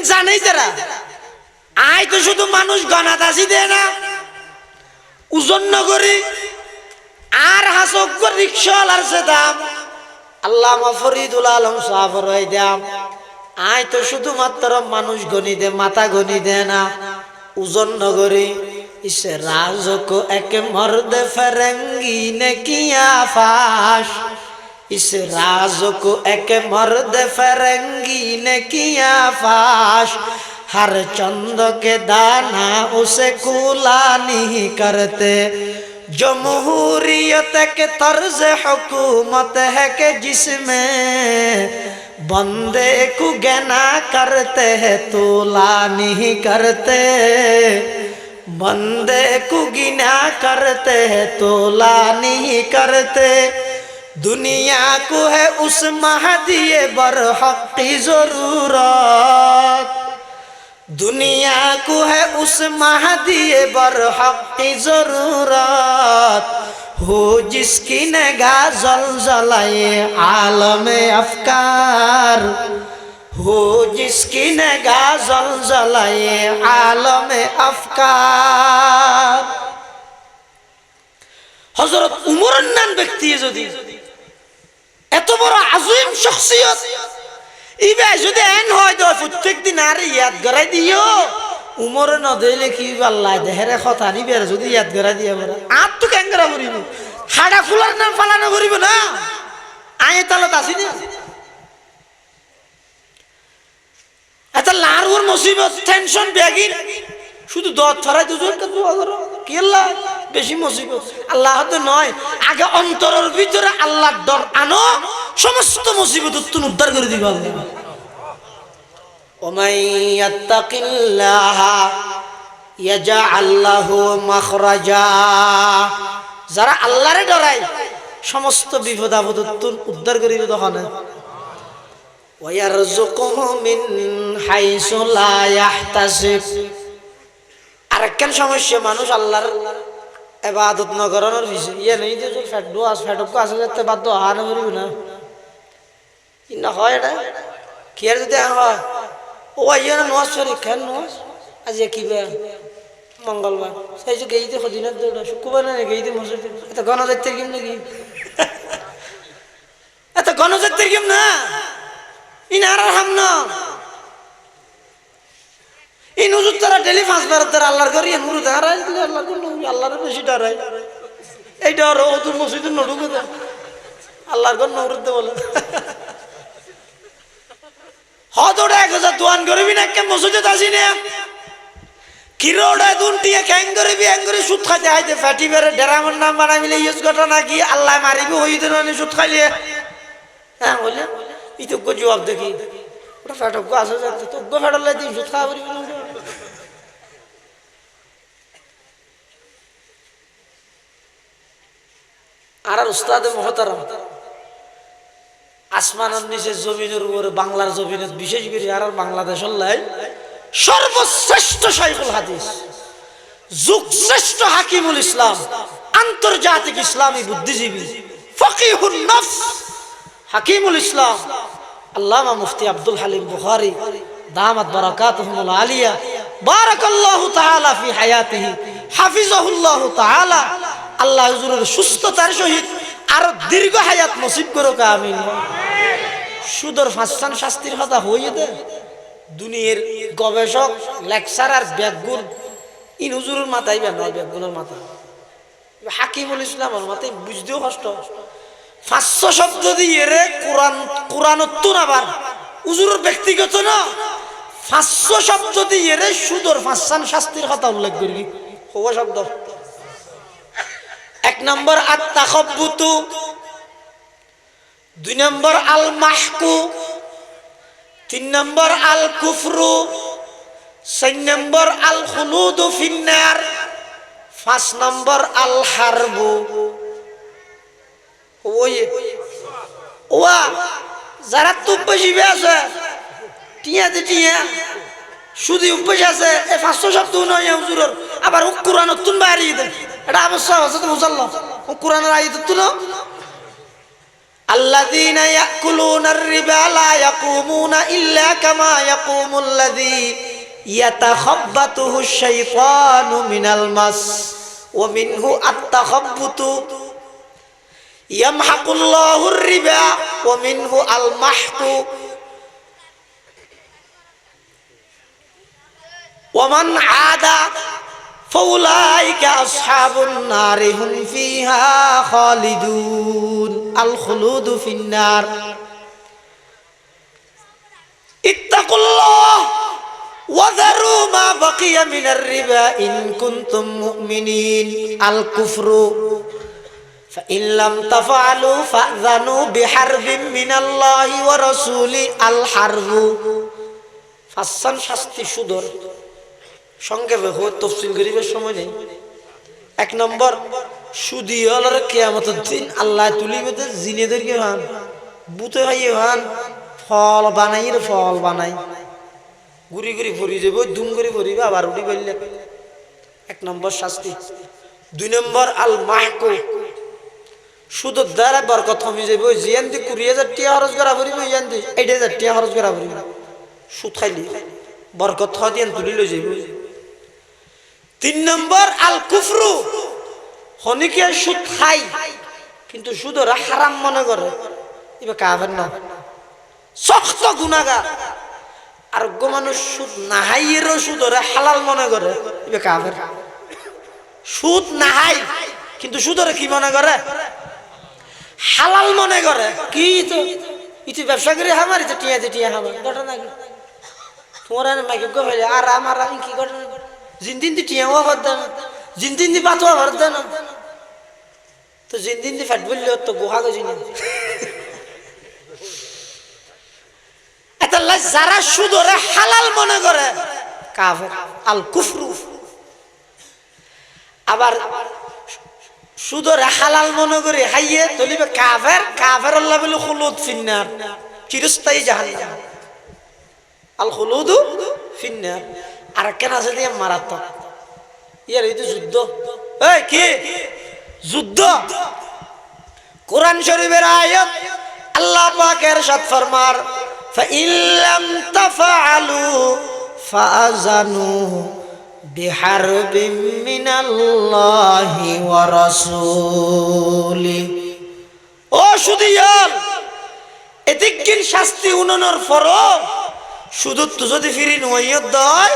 জানেই তারা আই তো শুধু মানুষ গণাদাসি দেয় না ওজন নগরী আর হাসক রিক্সাওয়ালার সে দাম আল্লামা ফরিদুল আলম সাহাবর দাম আয় তো শুধুমাত্র মানুষ গনি দে মাথা গনি দে না ওজন নগরী ইসে রাজকো এক মর্দ ফরঙ্গি নে কিয়া ফাশ ইসে রাজকো এক মর্দ ফরঙ্গি নে কিয়া ফাশ हर चंद के दाना उसे कूला नहीं करते जमहूरियत के तर्ज हुकूमत है कि जिसमें बंदे को गना करते हैं तोला नहीं करते बंदे को गिना करते हैं तोला नहीं करते दुनिया को है उस महदी बरहक की जरूरत दुनिया को है उस महदी बरहक की जरूरत हो जिसकी निगाह जलजलाए आलम अफकार हो जिसकी निगाह जलजलाए आलम अफकार हजरत उमर नाम व्यक्ति যদি এত বড় আযীম শখসিয়ত ইবে যদি এন হয় তো প্রত্যেক দিন আর ইয়াদ করাই দিও উমর ন দিলে কি আল্লাহ দেহেরে কথা নিবে যদি ইয়াদ করাই দিয়ে বড় আর তো ক্যাঙ্গরা করিব হাড়া ফুলার নাম পালানো করিব না আয়ে তালত আসিনি এত লারুর মুসিবত টেনশন বেগিন শুধু দত ছড়াই দুজনকে দোয়া করো কি আল্লাহ বেশি মুসিবত আল্লাহ তো নয় আগে অন্তরের ভিতরে আল্লাহর ডর আনো সমস্ত মুসিবত তুমি উদ্ধার করে দিবা আল্লাহ ওমাই ইয়াত্তাকিল্লাহ ইয়াজআল লাহু মাখরাজা যারা আল্লাহরে ডরায় সমস্ত বিপদ আপদ তুমি উদ্ধার করে দিবে তখন ওয়ারযুকুহু মিন হাইসু লা ইয়াহতাসিব আরেকখান সমস্যা মানুষ আল্লাহর ইবাদত না করানোর বিষয় ইয়ে নেই যে ফ্যাট দোয়াস ফ্যাটক আছে যেতে বাধ্য হার করিব না কি না হয় এটা কি আর যদি হয় ও ইয়ে না নোয়াজ সরি কেন নোয়াজ আজ কি বে মঙ্গলবার সেই যে গেইতে হদিনের দৌড়া শুক্রবার না গেইতে মসজিদ এত গণজাতির কিম নাকি এত গণজাতির কিম না ইনার হাম না এই নজর তারা ডেলি 5 বার তারা আল্লাহর ঘরে নুরু দাঁড়ায় দিলে আল্লাহর ঘর নুরু আল্লাহর বেশি দাঁড়ায় এইটা আর ও তোর মসজিদে নড়ুকে দেয় আল্লাহর ঘর নুরুতে বলে হতটা 1000 দোয়ান করবি না কেন মসজিদে আসি না কিরোড়া দুনটিয়ে ক্যাং করবি অ্যাং করে সুদ খাইতে হাইতে ফ্যাটি বেড়ে ডেরামন নাম বানাইলে ইউজ ঘটনা কি আল্লাহ মারিবি হইতে না সুদ খাইলে হ্যাঁ বলে ইতজ্ঞ জবাব দেখি ওটা ফ্যাটক আসে যাচ্ছে তো ফ্যাটলে দিন সুদ খাওয়া পারিবি না আর উস্তাদে মুহতারাম আসমানের নিচে জমিনের উপরে বাংলার জমিনে বিশেষ করে আর বাংলাদেশের লাই সর্বশ্রেষ্ঠ শাইখুল হাদিস যুগশ্রেষ্ঠ হাকিমুল ইসলাম আন্তর্জাতিক ইসলামী বুদ্ধিজীবী ফকিহুন নফস হাকিমুল ইসলাম আল্লামা মুফতি আব্দুল হালিম বুখারী দামাত বারাকাতুহুল আলিয়া বারাকাল্লাহু তাআলা ফি হায়াতিহি হাফিজাহুল্লাহু তাআলা। আল্লাহ হুজুরের সুস্থতার সহিত আর দীর্ঘ হায়াত নসিব করুক আমিন। সুদর ফাঁসান শাস্তির কথা হইয়ে দে দুনিয়ার গবেষক লেকচারার ব্যাগগুল ইন হুজুরের মাথায় বেনাই ব্যাগগুলোর মাথা হাকিমুল ইসলামের মাথায় বুঝতেও কষ্ট 500 শব্দ দিয়ে রে কোরআনত্তুন আবার হুজুরের ব্যক্তিগত না 500 শব্দ দিয়ে রে সুদর ফাঁসান শাস্তির কথা উল্লেখ করবি হওয়া শব্দ। 1 নম্বর আত-তাখাব্বুতু, 2 নম্বর আল মাহকু, 3 নম্বর আল কুফরু, 4 নম্বর আল খুলুদু ফিন্নার, 5 নম্বর আল হারবু। ওই ওয়া যারা তুব্বাসী আছে টিয়া দে টিয়া শুধু উপবাস আছে এই 500 শব্দ নয় হুজুরের আবার কোরআন তুন বাইরে দে এটা অবশ্যই আছে তো মুসাল্লাহ কোরআনের আয়াত তুলো আল্লাযীনা ইয়াকুলুনার রিবা লা ইয়াকুমুনা ইল্লা কামা ইয়াকুমুল্লাযী ইয়াতাখাব্বাতুহুশ শাইতানু মিনাল মাস ওয়া মিনহু আত-তাখাব্বুতু ইয়ামহাকুল্লাহুর রিবা ওয়া মিনহু আল মাহকু ওয়ামান আদা ফাউলাইকা আসহাবুন নারি হুম ফিহা খালিদুন আল খুলুদু ফিন্নার। ইত্তাকুল্লাহ ওয়া যারু মা বাকিয়া মিনার রিবা ইন কুনতুম মুমিনিন আল কুফরু ফাইন লাম তাফআলু ফাযানু বিহারবিন মিনাল্লাহি ওয়া রাসূলি আল হারবু। ফাসান শাস্তি সুদর সংক্ষেপে তফসিল করিবার সময় নেই। 1 নম্বর সুদী হলার কিয়ামতের দিন আল্লাহ তুলিবে জিনেদেরকে হান বুতে ভাইয়ে হান ফল বানাইয়ের ফল বানাই ঘুরি ঘুরি ভরি যাব ধুম করে ভরিবে আবার উঠি বললে 1 নম্বর শাস্তি। 2 নম্বর আল মাহকু সুদের দ্বারা বরকত কমে যাবে জিয়ান্তি 20,000 টাকা খরচ করা ভরিবে জিয়ান্তি 8,000 টাকা খরচ করা ভরিবে সুদ খাইলি বরকত দিয়ান তুলি লই যাবে। 3 নম্বর আল কুফরু হনিকে সুদ খাই কিন্তু সুদের হারাম মনে করে এবার কাফের না শক্ত গুনাহগার। আর গো মানুষ সুদ নাহাইয়েরও সুদের হালাল মনে করে এবার কাফের। সুদ নাহাই কিন্তু সুদের কি মনে করে হালাল মনে করে কি তো ইতি ব্যবসা করে আমার ইতি টিয়া আমার ঘটনা কি তোমার মাইকে গো ভাই আর আমার কি ঘটনা জিন্দিন দি টিয়াও ভর দেন জিন্দিন দি পাতোয়া ভর দেন তো জিন্দিন দি ফাট বললে তো গুহা গজি না এতাল্লাহ যারা সুদরে হালাল মনে করে কাফের আল কুফরু। আবার সুদরে হালাল মনে করে হাইয়ে তলিবে কাফের কাফের আল্লাহ বলে খুলুদ ফিন্নার চিরস্থায়ী জাহান্নাম আল খুলুদু ফিন্নার। আর কেন আছে দিয়ে মারাত্মক ইয়ার এই তো যুদ্ধ এই কি যুদ্ধ কোরআন শরীফের আয়াত আল্লাহ পাকের ইরশাদ ফরমার ফাইন লাম তাফআলু ফাআযানু বিহারবিন মিনাল্লাহি ওয়া রাসূলি। ও সুদিয়াল এদিকিন শাস্তি উনানোর পরও শুধু তো যদি ফিরি নয়ত দেয়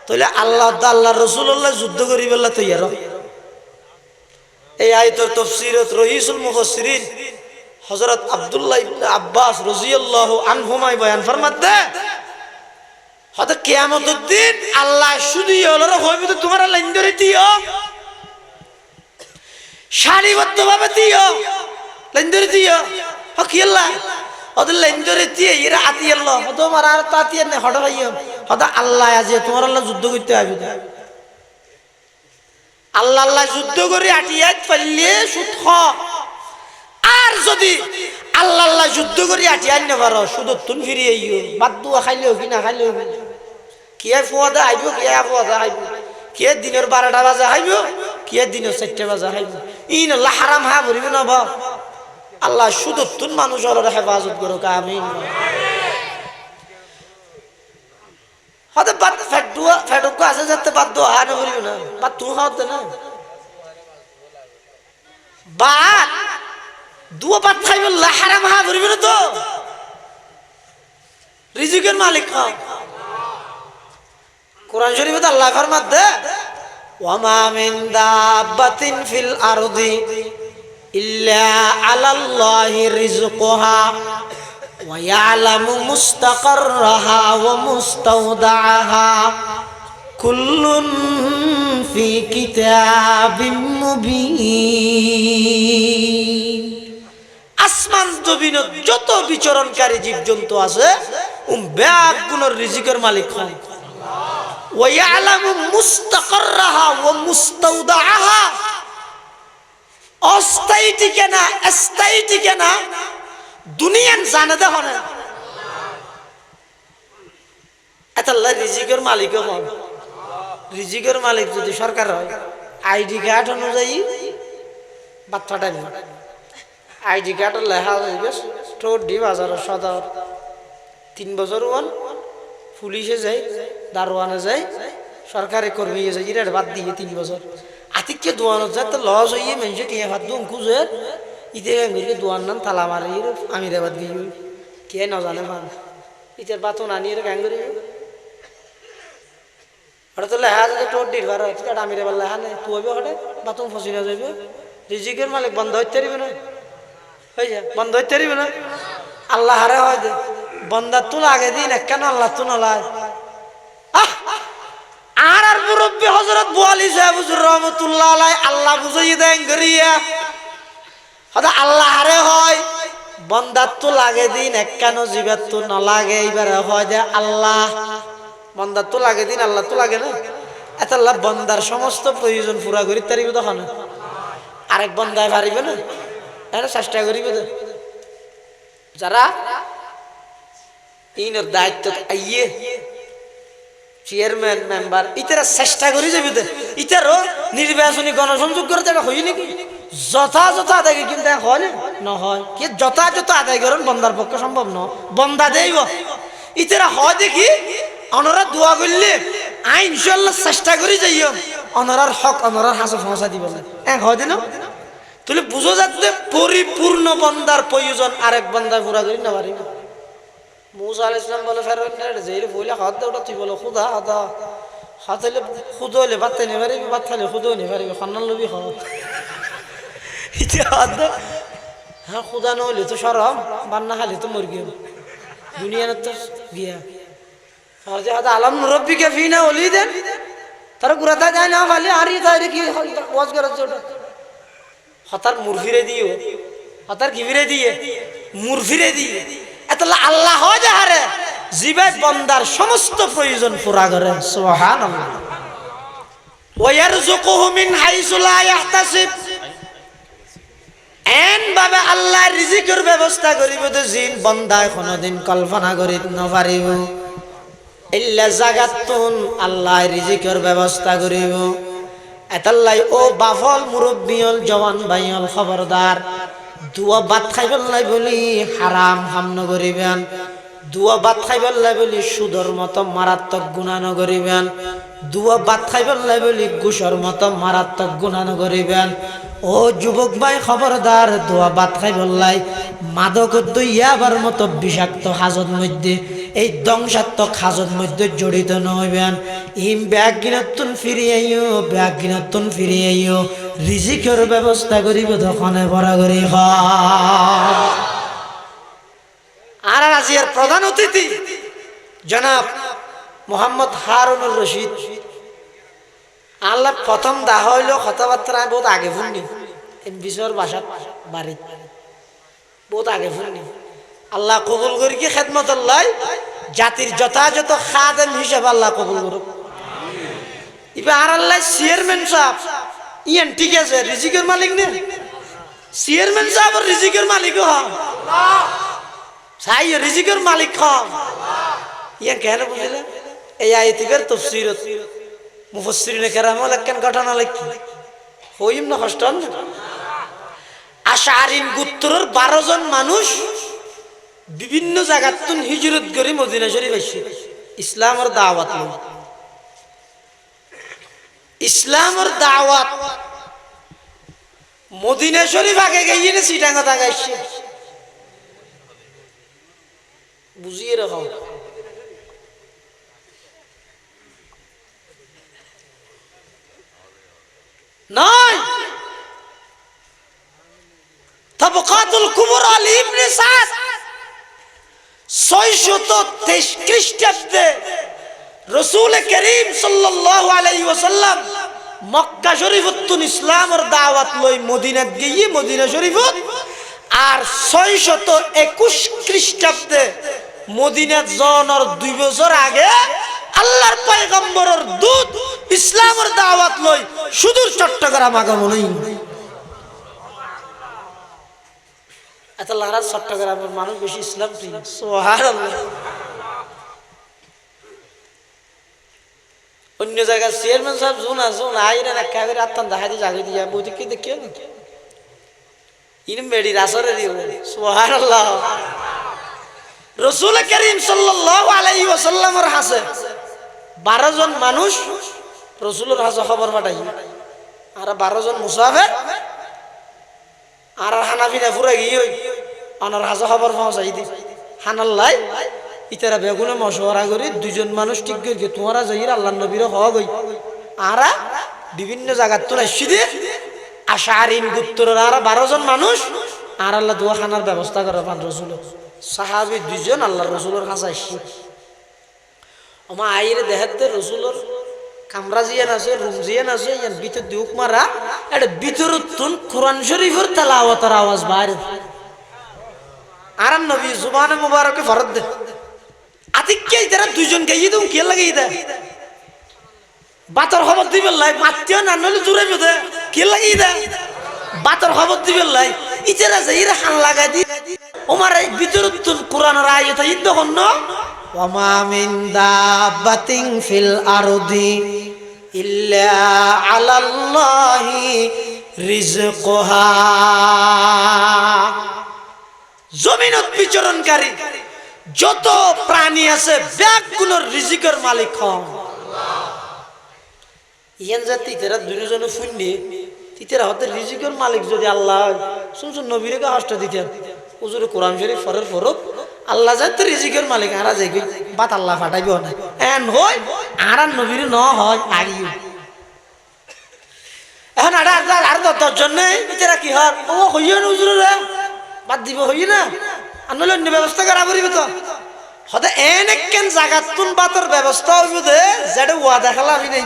তাহলে আল্লাহ রাসূলুল্লাহ যুদ্ধ করি বললা তৈয়ার। এই আয়াতের তাফসীরত রইসুল মুফাসসিরিন হযরত আব্দুল্লাহ ইবনে আব্বাস রাদিয়াল্লাহু আনহুমাই বয়ান ফরমাতে হয়তো কিয়ামতের দিন আল্লাহ শুধু হলরা হইবে তো তোমার লাইন ধরে দিও সারিবদ্ধভাবে দিও লাইন ধরে দিও কি আল্লাহ ওদের লাইন ধরে দিয়ে এরা আতি আল্লাহ তোমার আর তাতি না হঠাৎ হইও হয়তো আল্লাহ আজ তোমার আল্লাহ যুদ্ধ করতে আসবে আল্লাহ যুদ্ধ করে আটিয়াত পারলে সুদ আর যদি আল্লাহ আল্লাহ যুদ্ধ করি আটি আনতে পারো শুধু তুন ফিরিয়ে আইও বাদ দুয়া খাইলেও কি না খাইলেও কে ফুয়াদা আইব কে ফুয়াদা আইব কে দিনের 12টা বাজে আইব কে দিনের 4টা বাজে আইব ইন আল্লাহ হারাম হা ভরিব না বা আল্লাহ শুধু তুন মানুষ হলো হেফাজত করো আমিন হতে বাদ ফেটুক আছে যাতে বাদ দোয়া না ভরিব না বাদ তুই খাওয়াতে না বাদ দুয়া বাদ খাইব আল্লাহ হারাম হা ভরিব না তো রিজিকের মালিক খাও কোরআন শরীফে আল্লাহ ফরমাত দে ওয়ামা মিন দাব্বাতিন ফিল আরদি ইল্লা আলাল্লাহি রিজকুহা ওয়া ইয়ালামু মুস্তাকাররাহা ওয়া মুস্তাওদাআহা কুল্লুন ফি কিতাবিম মুবিন আসমান জমিনে যত বিচরণকারী জীবজন্তু আছে ব্যাগগুলোর রিজিকের মালিক হয় وَيَعْلَمُ مُسْتَقَرَّهَا وَمُسْتَوْدَعَهَا অস্থায়ী ঠিকানা স্থায়ী ঠিকানা দুনিয়ান জানে দেখো না এত আল্লাহ রিজিকের মালিক হন রিজিকের মালিক যদি সরকার হয় আইডি কার্ড অনুযায়ী বাচ্চাটা নেই আইডি কার্ডের লেখা যাইবে স্টোর ডি বাজার সদর 3 বছর ওয়ান পুলিশে যায় দারোয়ানে যায় সরকারি কর্মী যায় এর বাদ দিয়ে 3 বছর আতিককে দোয়ানো যায় তো লস হইয়ে মানুষে টিয়া ভাত দুম খুঁজে ইতে গাঙ্গুরিকে দোয়ান নাম তালা মারি আমিরে বাদ গিয়ে কে না জানে মান ইতের বাতন আনি এর গাঙ্গুরি ওটা তো লেখা আছে টোট দিল বার আমিরে বার লেখা নেই তুই হটে বাতন ফসি না যাইবে রিজিকের মালিক বন্ধ হইতে পারিবে না হয়ে যা বন্ধ হইতে পারিবে না আল্লাহ হারে হয় দে বন্দার তুল আগে দিন কেন আল্লাহ তু নলায় আর মুরব্বী হযরত বুয়ালি সাহেব হুজুর রাহমাতুল্লাহ আলাইহি আল্লাহ বুঝাই দেন গরিয়া হদা আল্লাহ হারে হয় বন্দার তুল আগে দিন কেন জিবাত তু না লাগে এবারে হয় যে আল্লাহ বন্দার তুল আগে দিন আল্লাহ তো লাগে না এত আল্লাহ বন্দার সমস্ত প্রয়োজন পুরা করি তারিবে তখন আরেক বন্দায় পারিবে না এটা চেষ্টা করিবে তো যারা ইনের দায়িত্ব আইয়ে চেয়ারম্যান মেম্বার ইতারা চেষ্টা করি যাবি তো ইতারও নির্বাচনী গণসংযোগ করতে হয় নাকি যথাযথ আদায় কিন্তু হয় না হয় কি যথাযথ আদায় করেন বন্দার পক্ষে সম্ভব নয় বন্দা দেব ইতারা হয় দেখি অনরা দোয়া করলে ইনশাআল্লাহ চেষ্টা করি যাইও অনরার হক অনরার হাসে পৌঁছা দিব হয় দিন তুই বুঝো যাতে পরিপূর্ণ বন্দার প্রয়োজন আরেক বন্দা পুরা করি না পারিব মুসা আলাইহিস সালাম বলে ফেরত জেল বইলে হাত দাওটা তুই বলো খুদা আদা হাত হইলে খুদ হইলে ভাত নে পারিবি ভাত খাইলে খুদ নে পারিবি খান্নান লবি খাও ইতে হাত দাও হ্যাঁ খুদা নহলে তো সরম বান্না খালি তো মর গিয়ে দুনিয়ার তো গিয়া আর যে হাত আলম মুরব্বিকে ফিনা ওলি দেন তার গুরাতা যায় না খালি আর ই তাইরে কি ওয়াজ করার জন্য হতার মুরফিরে দিও হতার কি ফিরে দিয়ে মুরফিরে দিয়ে এতলা আল্লাহ হয় যে হারে জীবে বন্দার সমস্ত প্রয়োজন পুরা করে সুবহানাল্লাহ ওয়া ইয়ারযুকুহু মিন হাইসু লা ইয়াহতাসিব এন ভাবে আল্লাহ রিজিকের ব্যবস্থা করিব তো জিন বন্দায় কোনদিন কল্পনা করিত না পারিব ইল্লা জাগাতুন আল্লাহ রিজিকের ব্যবস্থা করিব এতাল্লাই ও বাফল মুরব্বিয়ল জওয়ান ভাইয়ল খবরদার দুয়া ভাত খাইবেন নাই বলি হারাম হাম নগরিবেন দুয়া ভাত খাইবেন নাই বলি সুদর মতো মারাত্মক গুনাহ নগরিবেন দুয়া ভাত খাইবেন নাই বলি ঘুষের মতো মারাত্মক গুনাহ নগরিবেন ও যুবক ভাই খবরদার দুয়া ভাত খাইবেন নাই মাদক ইয়াবার মতো বিষাক্ত হাজত মধ্যে এই ধ্বংসাত্মক হাজত মধ্যে জড়িত নইবেন ইম ব্যাগিনতুন ফিরিয়াইও ব্যাগিনতুন ফিরিয়াইও রিজিকের ব্যবস্থা করিব তখনে বরাবরই আর আজিয়ার প্রধান অতিথি জনাব মোহাম্মদ হারুনুর রশিদ আল্লাহ প্রথম দা হইল কথাবার্তা বহুত আগে ফুলনি বিশ্বর বাসাত বাড়িত বহুত আগে ফুলনি আল্লাহ কবুল করি কি খেদমত আল্লাহ জাতির যথাযথ খাদেম হিসেবে আল্লাহ কবুল করুক ইবা আর আল্লাহ চেয়ারম্যান সাহেব ইয়ান ঠিক আছে রিজিকের মালিক নে চেয়ারম্যান সাহেব রিজিকের মালিক হন সাই রিজিকের মালিক হন ইয়া কেন বুঝলে এই আয়াতের তাফসীরত মুফাসসিরিনে কেরাম লেখেন ঘটনা লেখি হইম না কষ্টন আশআরিন গোত্রের 12 জন মানুষ বিভিন্ন জায়গাতুন হিজরত করে মদিনা শরীফ আসছে ইসলামের দাওয়াত লই ইসলামের দাওয়াত মদিনা শরীফ আগে গিয়ে না সিটাঙ্গা তাকাইছে বুঝিয়ে রাখো নয় তাবকাতুল কুবরা ইবনে সাদ 623 খ্রিস্টাব্দে রাসূল করিম সাল্লাল্লাহু আলাইহি ওয়াসাল্লাম মক্কা শরীফতুন ইসলামের দাওয়াত লই মদিনাত গিয়ে মদিনা শরীফত আর 621 খ্রিস্টাব্দে মদিনাত যাওয়ার 2 বছর আগে আল্লাহর পয়গম্বরের দূত ইসলামের দাওয়াত লই সুদূর চট্টগ্রাম আগমন হই এত লারা চট্টগ্রামের মানুষ বেশি ইসলাম প্রিয় সুবহানাল্লাহ অন্য জায়গায় চেয়ারম্যান সাহেব জোন আইরে না কাগরে আত্মান দেখা দিয়ে জাগে দিয়ে বইতে কি দেখিও না ইন মেডি রাসরে দিও সুবহানাল্লাহ রাসূল করিম সাল্লাল্লাহু আলাইহি ওয়াসাল্লামের হাসে 12 জন মানুষ রাসূলের হাসে খবর পাঠাই আর 12 জন মুসাফির আর হানাফিনা ফুরে গিয়ে আনার হাসে খবর পৌঁছাই দি হানাল্লাই ইতারা বেগুনে মশওয়ারা করে 2 জন মানুষ ঠিক করে তোমরা যাইরা আল্লাহর নবীর হওয়া গই আরা বিভিন্ন জায়গা তো আসছি দে আশআরিন গোত্রের আর 12 জন মানুষ আর আল্লাহ দোয়া খানার ব্যবস্থা করে পান রাসূল সাহাবী 2 জন আল্লাহর রাসূলের কাছে আসছে ওমা আইরে দেখাতে রাসূলের কামরা জিয়ান আছে রুম জিয়ান আছে ইয়ান ভিতর দুক মারা এটা ভিতরতুন কোরআন শরীফের তেলাওয়াতের আওয়াজ বাইরে আর নবী জুবানে মুবারকে ফরদ দে আতিকে যারা 2 জন গাইয়ে তুমি কি লাগাই দে বাতর খবর দিবে লাই মাত্তিও না নলে জুরে বেদে কি লাগাই দে বাতর খবর দিবে লাই ইতারা যাইরা খান লাগাই দি ওমার এই ভিতরতুন কোরআনের আয়াত ইদ দেখুন না ওয়ামা মিন দাবাতিন ফিল আরদি ইল্লা আলাল্লাহি রিজকুহা জমিনত বিচরণকারী যত প্রাণী আছে ব্যাগগুলোর রিজিকের মালিক হন ইয়ান জাতি তেরা 2 জন ফুন্নি তিতেরা হতে রিজিকের মালিক যদি আল্লাহ শুনছো নবীরে কা হস্ত দিতেন হুজুর কোরআন শরীফ ফরর ফরক আল্লাহ জাতি রিজিকের মালিক আরা যাই বাত আল্লাহ ফাটাইবো না এন হই আর নবীর ন হয় আগিও এখন আর 10 জন নেই তিতেরা কি হর ও হইয়া হুজুর রে বাদ দিব হই না আনলে অন্য ব্যবস্থা করা পড়িবে তো হতে এনেকেন জাগাতুন বাতর ব্যবস্থা হইবে দে যেটা ওয়াদা খেলা আমি নাই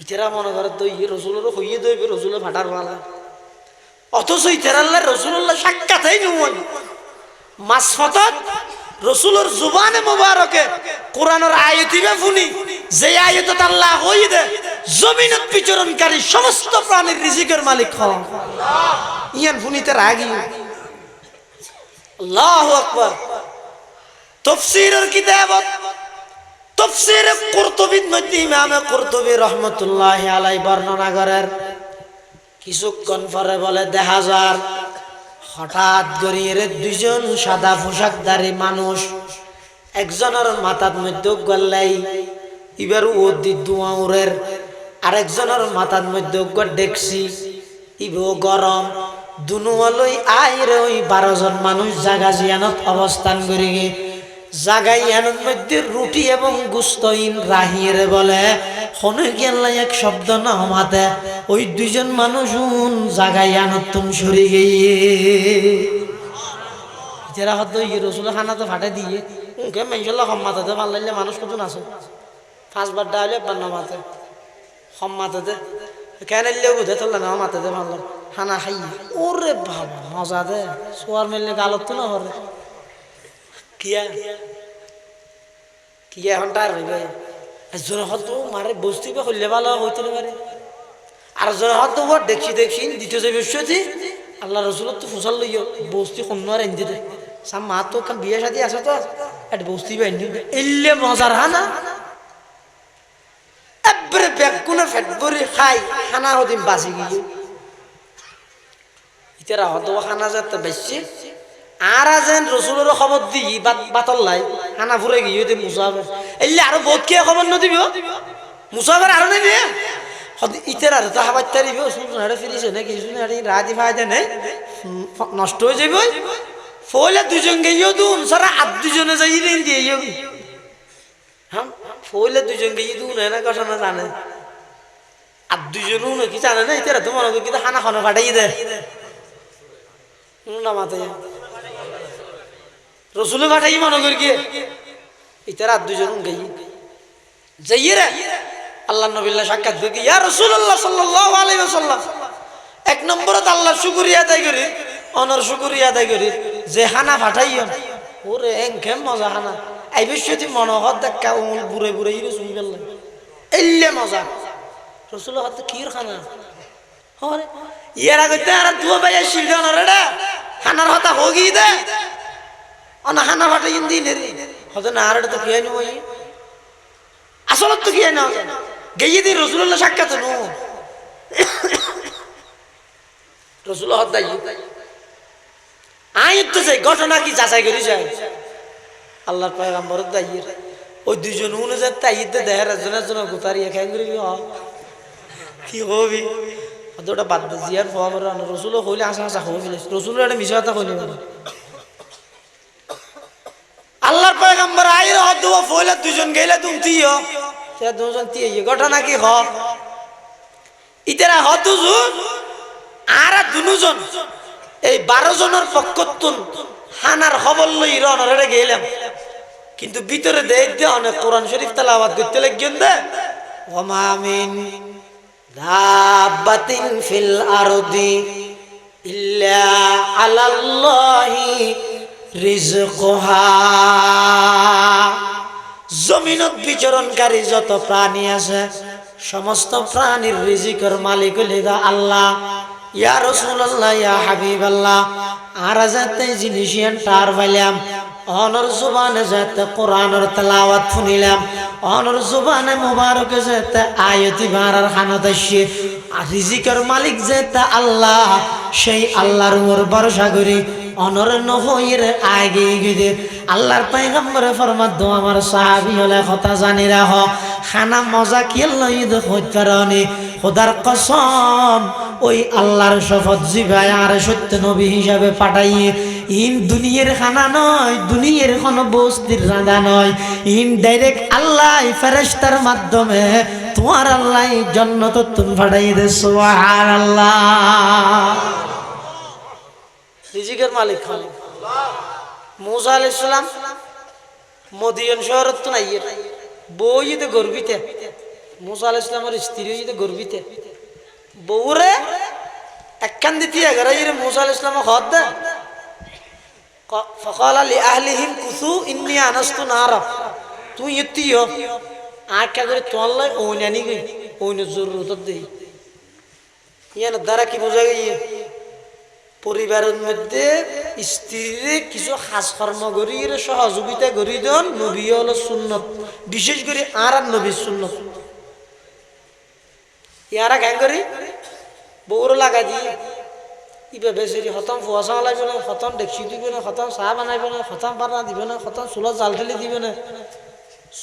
ইতেরা মনে করে তো ই রাসূলের হইয়ে দইবে রাসূলে ফাটার वाला অথচ ইতেরা আল্লাহ রাসূলুল্লাহ সাক্ষাৎই নয় মাসফাতাত রাসূলের জুবানে মুবারকে কোরআনের আয়াতিবে শুনি যে আয়াতত আল্লাহ হইয়ে দে জমিনত বিচরণকারী সমস্ত প্রাণীর রিজিকের মালিক হন আল্লাহ ইয়ান শুনিতে রাগি আল্লাহু আকবার তাফসীরের কিতাবত তাফসীর কুরতুবীর মধ্যে ইমাম কুরতুবী রাহমাতুল্লাহি আলাইহি বর্ণনা করেন কিছুক্ষণ পরে বলে দেখা যায় হঠাৎ করে 2 জন সাদা পোশাকধারী মানুষ একজনের মাথার মধ্যে গল্লাই এবার ও দি দুয়াউরের আরেকজনের মাথার মধ্যে ডেকসি ইবো গরম দুনুয়ালই আইরে ওই 12 জন মানুষ জায়গা জিয়ানত অবস্থান করে গে জায়গায় ইয়ানোর মধ্যে রুটি এবং গুস্তইন রাহিরে বলে হনে গেলাই এক শব্দ না হমাতে ওই 2 জন মানুষ জায়গায় ইয়ানত তুম সরে গিয়ে যারা হয়তো রাসূল খানা তো ফাটাই দিয়ে কে মেনশাল্লাহ হম্মাতে ভাল লাগলে মানুষ কত আছে 5 বার ডালে একবার নামাতে হম্মাতে কেন লিয়ে বুঝে তোলা না মাতে দে ভালো খানা খাই ওরে বাবা মজা দে সোয়ার মেললে গালত তো না হরে কিয়া কিয়া ঘন্টার হইবে জোর হতো মারে বস্তি বা হইলে ভালো হইতে পারে আর জন হয়তো দেখছি দ্বিতীয় যে বিষয়টি আল্লাহ রসুলত তো ফুসাল লইও বস্তি শূন্য আর এনে দে সাম মা তো বিয়ে সাথে আছে তো একটা বস্তি বা এনে এলে মজার হানা একবারে বেগুনে ফেট ভরে খাই খানা হদিন বাঁচি গিয়ে ইতারা হয়তো খানা যাতে বেশি আর যেন রসুলের খবর দি বাতল লাই খানা ফুরে গিয়ে মুসাফের এলে আরো বহুত কে খবর নদিব মুসাফের আরো নেবে ইতের আর তা হাবাই তারিব শুনে ফিরিছে নাকি শুনে রাতি ফায়দা নেই নষ্ট হয়ে যাবে ফলে দুজন গিয়েও দুন সারা আর দুজনে যাই দিয়ে হ্যাঁ ফলে দুজন গিয়ে দুন না কথা না জানে আর দুজনও নাকি জানে না ইতেরা তো মনে করি কিন্তু খানা খানা ফাটাই দেয় না মাথায় রসুলে ফাটাই মনে করি গিয়ে ইতেরা আর দুজন গিয়ে যাইয়ে রে আল্লাহ নবিল্লাহ সাক্ষাৎ দেখি ইয়া রাসূলুল্লাহ সাল্লাল্লাহু আলাইহি ওয়াসাল্লাম এক নম্বরত আল্লাহ শুকরিয়া আদায় করি অনর শুকরিয়া আদায় করি যে হানা ফাটাইয়ন ওরে এনকেম মজা হানা এই বিষয়টি মনোহর দেখা উমুল বুড়ে বুড়ে ইরে শুনি গেল এল্লে মজা রাসূলের হাতে কির খানা হরে ইয়ারা কইতে আর দুয়া ভাইয়া শিলদন রেডা হানার হতা হোগি দে অনা হানা ফাটাইন দিন রে হতে না আরটা তো কিয়াই নই আসলে তো কিয়াই না গিয়ে দিন রসুল্লাহ সাক্ষাৎ নো রসুল হদ্দাই আই তো যাই ঘটনা কি যাচাই করি যায় আল্লাহর পয়গম্বর দাইয়ের ওই দুইজন উনি যে তাইতে দেহের একজনের জন্য গুতারিয়ে খাই করি কি হবি ওটা বাদ জিয়ার ফোয়ার রসুল হইলে আসা আসা হবি রসুলের একটা মিশা কথা হইলে আল্লাহর পয়গম্বর আইর হদ ফইলে দুইজন গেলে তুমি তিও দুজন তিয়ে ঘটনা কি হ ইতারা হতুজন আর দুজন এই 12 জনের পক্ষতুন হানার খবর লই রনরে গেলাম কিন্তু ভিতরে দেখতে অনেক কোরআন শরীফ তেলাওয়াত করতে লাগেন দে ওমা মিন দাব্বাতিন ফিল আরদি ইল্লা আলাল্লাহি রিজকুহা জমিনত বিচরণকারী যত প্রাণী আছে সমস্ত প্রাণীর রিজিকের মালিক হলো আল্লাহ ইয়া রাসূলুল্লাহ ইয়া হাবিবাল্লাহ আর যাতে জিনিসিয়ান টার পাইলাম অনর জবানে যাতে কোরআনের তেলাওয়াত শুনিলাম অনর জবানে মুবারকে যাতে আয়াতি বারার খানাত আসে আর রিজিকের মালিক যাতে আল্লাহ সেই আল্লাহর উপর ভরসা করি অনর নহইর আগে গিয়ে আল্লাহর পয়গম্বর ফরমাত দো আমার সাহাবী হলে কথা জানি রাখ খানা মজা কি লই দেখত কারণে খোদার কসম ওই আল্লাহর শপথ জিভাই আর সত্য নবী হিসাবে পাঠাইয়ে ইন দুনিয়ার খানা নয় দুনিয়ার কোন বস্তির রাঁধা নয় ইন ডাইরেক্ট আল্লাহ ফেরেশতার মাধ্যমে তোমার আল্লাহ জান্নাত তুমি পাঠাই দে সুবহানাল্লাহ রিজিকের মালিক খালিক মুসা আলাইহিস সালাম মদিয়ান শহরত তো নাই বইতে গর্বিতে মুসা আলাইহিস সালামের স্ত্রীতে গর্বিতে বউরে একখান দিতে গরাইর মুসা আলাইহিস সালাম খদ দে فقال لاهلهم كثوا اني انست نارا তুই ইতিও আকা করে তোলাই ওনানি গই ওন জরুরত দেই ইয়ান দ্বারা কি বোঝা গই পরিবারের মধ্যে স্ত্রীরে কিছু খাস কর্ম করির সহযোগিতা করি দেন নবী হলো সুন্নত বিশেষ করে আর নবীর সুন্নত ইয়ারা গান করি বউর লাগা দি ইবে বেসরি খতম ফুয়াশা লাগবে না খতম দেখছি দিবে না খতম চাহ বানাইবে না খতম পানা দিবে না খতম চুলত জাল ঠেলি দিবে না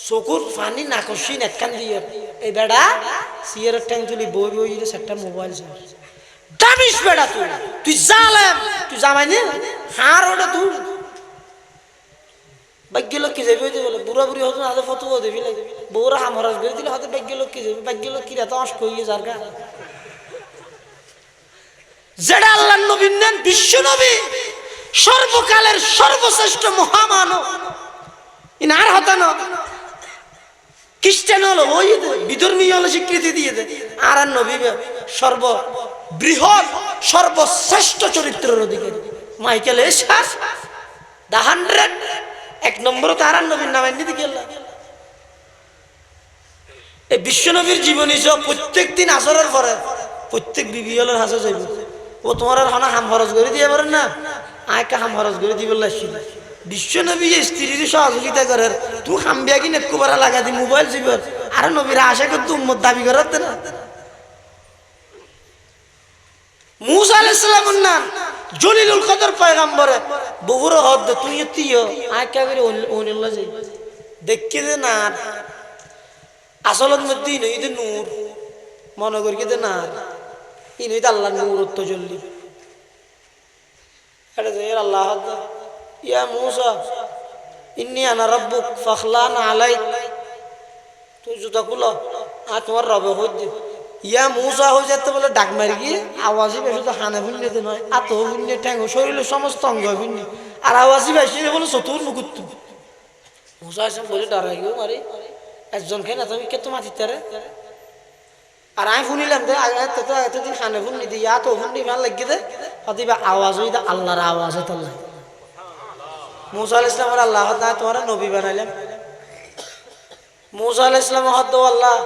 চকুর পানি নাকশি নেটকান দিয়ে এই বেড়া সিয়ারের ট্যাং তুলি বই বই একটা মোবাইল দামিস বেড়া তুই জালেম তুই জামাই নে হার ওটা তুই ভাগ্য লোক কি যাবি বলে বুড়া বুড়ি হতো না ফটো দেবি লাগে বউরা হামরাজ করে দিলে হয়তো ভাগ্য লোক কি যাবে ভাগ্য লোক কি রাত অস্ক হয়ে যার গা যেটা আল্লাহর নবীর নেন বিশ্ব নবী সর্বকালের সর্বশ্রেষ্ঠ মহামানব ইনার হতো না খ্রিস্টান হলো ওই বিধর্মী হলো স্বীকৃতি দিয়ে দে আর নবী সর্ব বৃহৎ সর্বশ্রেষ্ঠ চরিত্রের অধিকারী মাইকেল এশাস দা 100 এক নম্বর তার নবীর নামে নিতে গেল এই বিশ্ব নবীর জীবনী প্রত্যেক দিন আসরের পরে প্রত্যেক বিবি হলের হাসে যাইব ও তোমার আর হানা হাম খরচ করে দিয়ে পারেন না আয়কা হাম খরচ করে দিব লাগছিল বিশ্ব নবী স্ত্রীর সহযোগিতা করার তুই হামবিয়া কি নেকুবারা লাগা দি মোবাইল জীবন আর নবীরা আশা করতে উম্মত দাবি করাতে না মুসা আলাইহিস সালামের নাম জলিলুল কদর পয়গম্বরে বহুর হদ তুই তিও আয়কা করে ওনিল্লা যাই দেখকে দে না আসলত মধ্যে নইতে নূর মনে করি দে না ই নইতে আল্লাহর নূর তো জ্বললি এটা যে আল্লাহ ইয়া মুসা ইন্নী আনা রাব্বুক ফাখলান আলাইক তুই জুতা খুলো আর তোমার রবে হইতে ইয়া মুসা হয়ে যেতে বলে ডাক মারি গিয়ে আওয়াজই বেশি তো হানে ভিন্নতে নয় আত ভিন্ন ঠ্যাং শরীরের সমস্ত অঙ্গ ভিন্ন আর আওয়াজই বেশি বলে চতুর মুকুত মুসা এসে বলে ডরাই গিয়ে মারি একজন খেয়ে না তুমি কে তো মাতিতে রে আর আমি শুনিলাম যে এতদিন খানে শুনি দিই ইয়া তো শুনি ভাল লাগি দে হতিবা আওয়াজ হই দা আল্লাহর আওয়াজ হতো আল্লাহ মুসা আলাইহিস সালাম আল্লাহ তাআলা তোমার নবী বানাইলেন মুসা আলাইহিস সালাম হদ আল্লাহ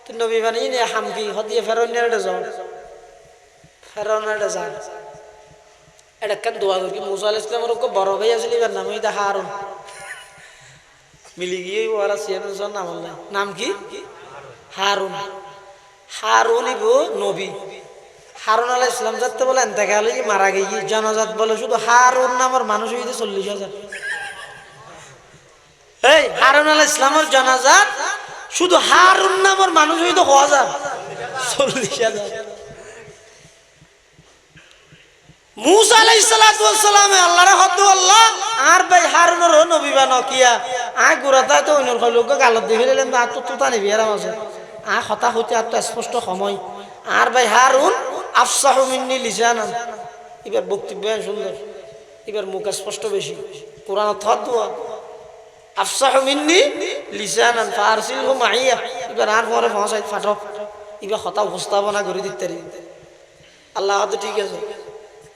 তুই নবী বানাই নে হামকি হদিয়ে ফেরাউনের যাও ফেরাউনের যাও এটা কেন দোয়া করি মুসা আলাইহিস সালামের কো বড় ভাই আছিল এর নাম হইতা হারুন মিলি গিয়ে ওরা সিয়ানের নাম আল্লাহ নাম কি হারুন হারুন ইবো নবী হারুন আলাইহিস সালাম যাতে বলে ইন্তেকাল হয়ে মারা গিয়ে জানাজাত বলে শুধু হারুন নামের মানুষ হইতে 40,000 এই হারুন আলাইহিস সালামের জানাজাত শুধু হারুন নামের মানুষ হইতে 40,000 মুসা আলাইহিস সালাতু ওয়াস সালাম আল্লাহর হদ আল্লাহ আর ভাই হারুনের নবী বানো কিয়া আয় গুরাতা তো অন্যর লোক গালত দিয়ে ফেলেন আর তো তুতা নিবি এর মাঝে আ কথা হইতে আর তো স্পষ্ট সময় আর ভাই হারুন আফসাহু মিন্নি লিসানান এবার বক্তব্য সুন্দর এবার মুখ স্পষ্ট বেশি কোরআন থদুয়া আফসাহু মিন্নি লিসানান ফারসিলহু মাইয়া এবার আর পরে ভাষায় ফাটক এবার কথা উপস্থাপনা করে দিতে রে আল্লাহ তো ঠিক আছে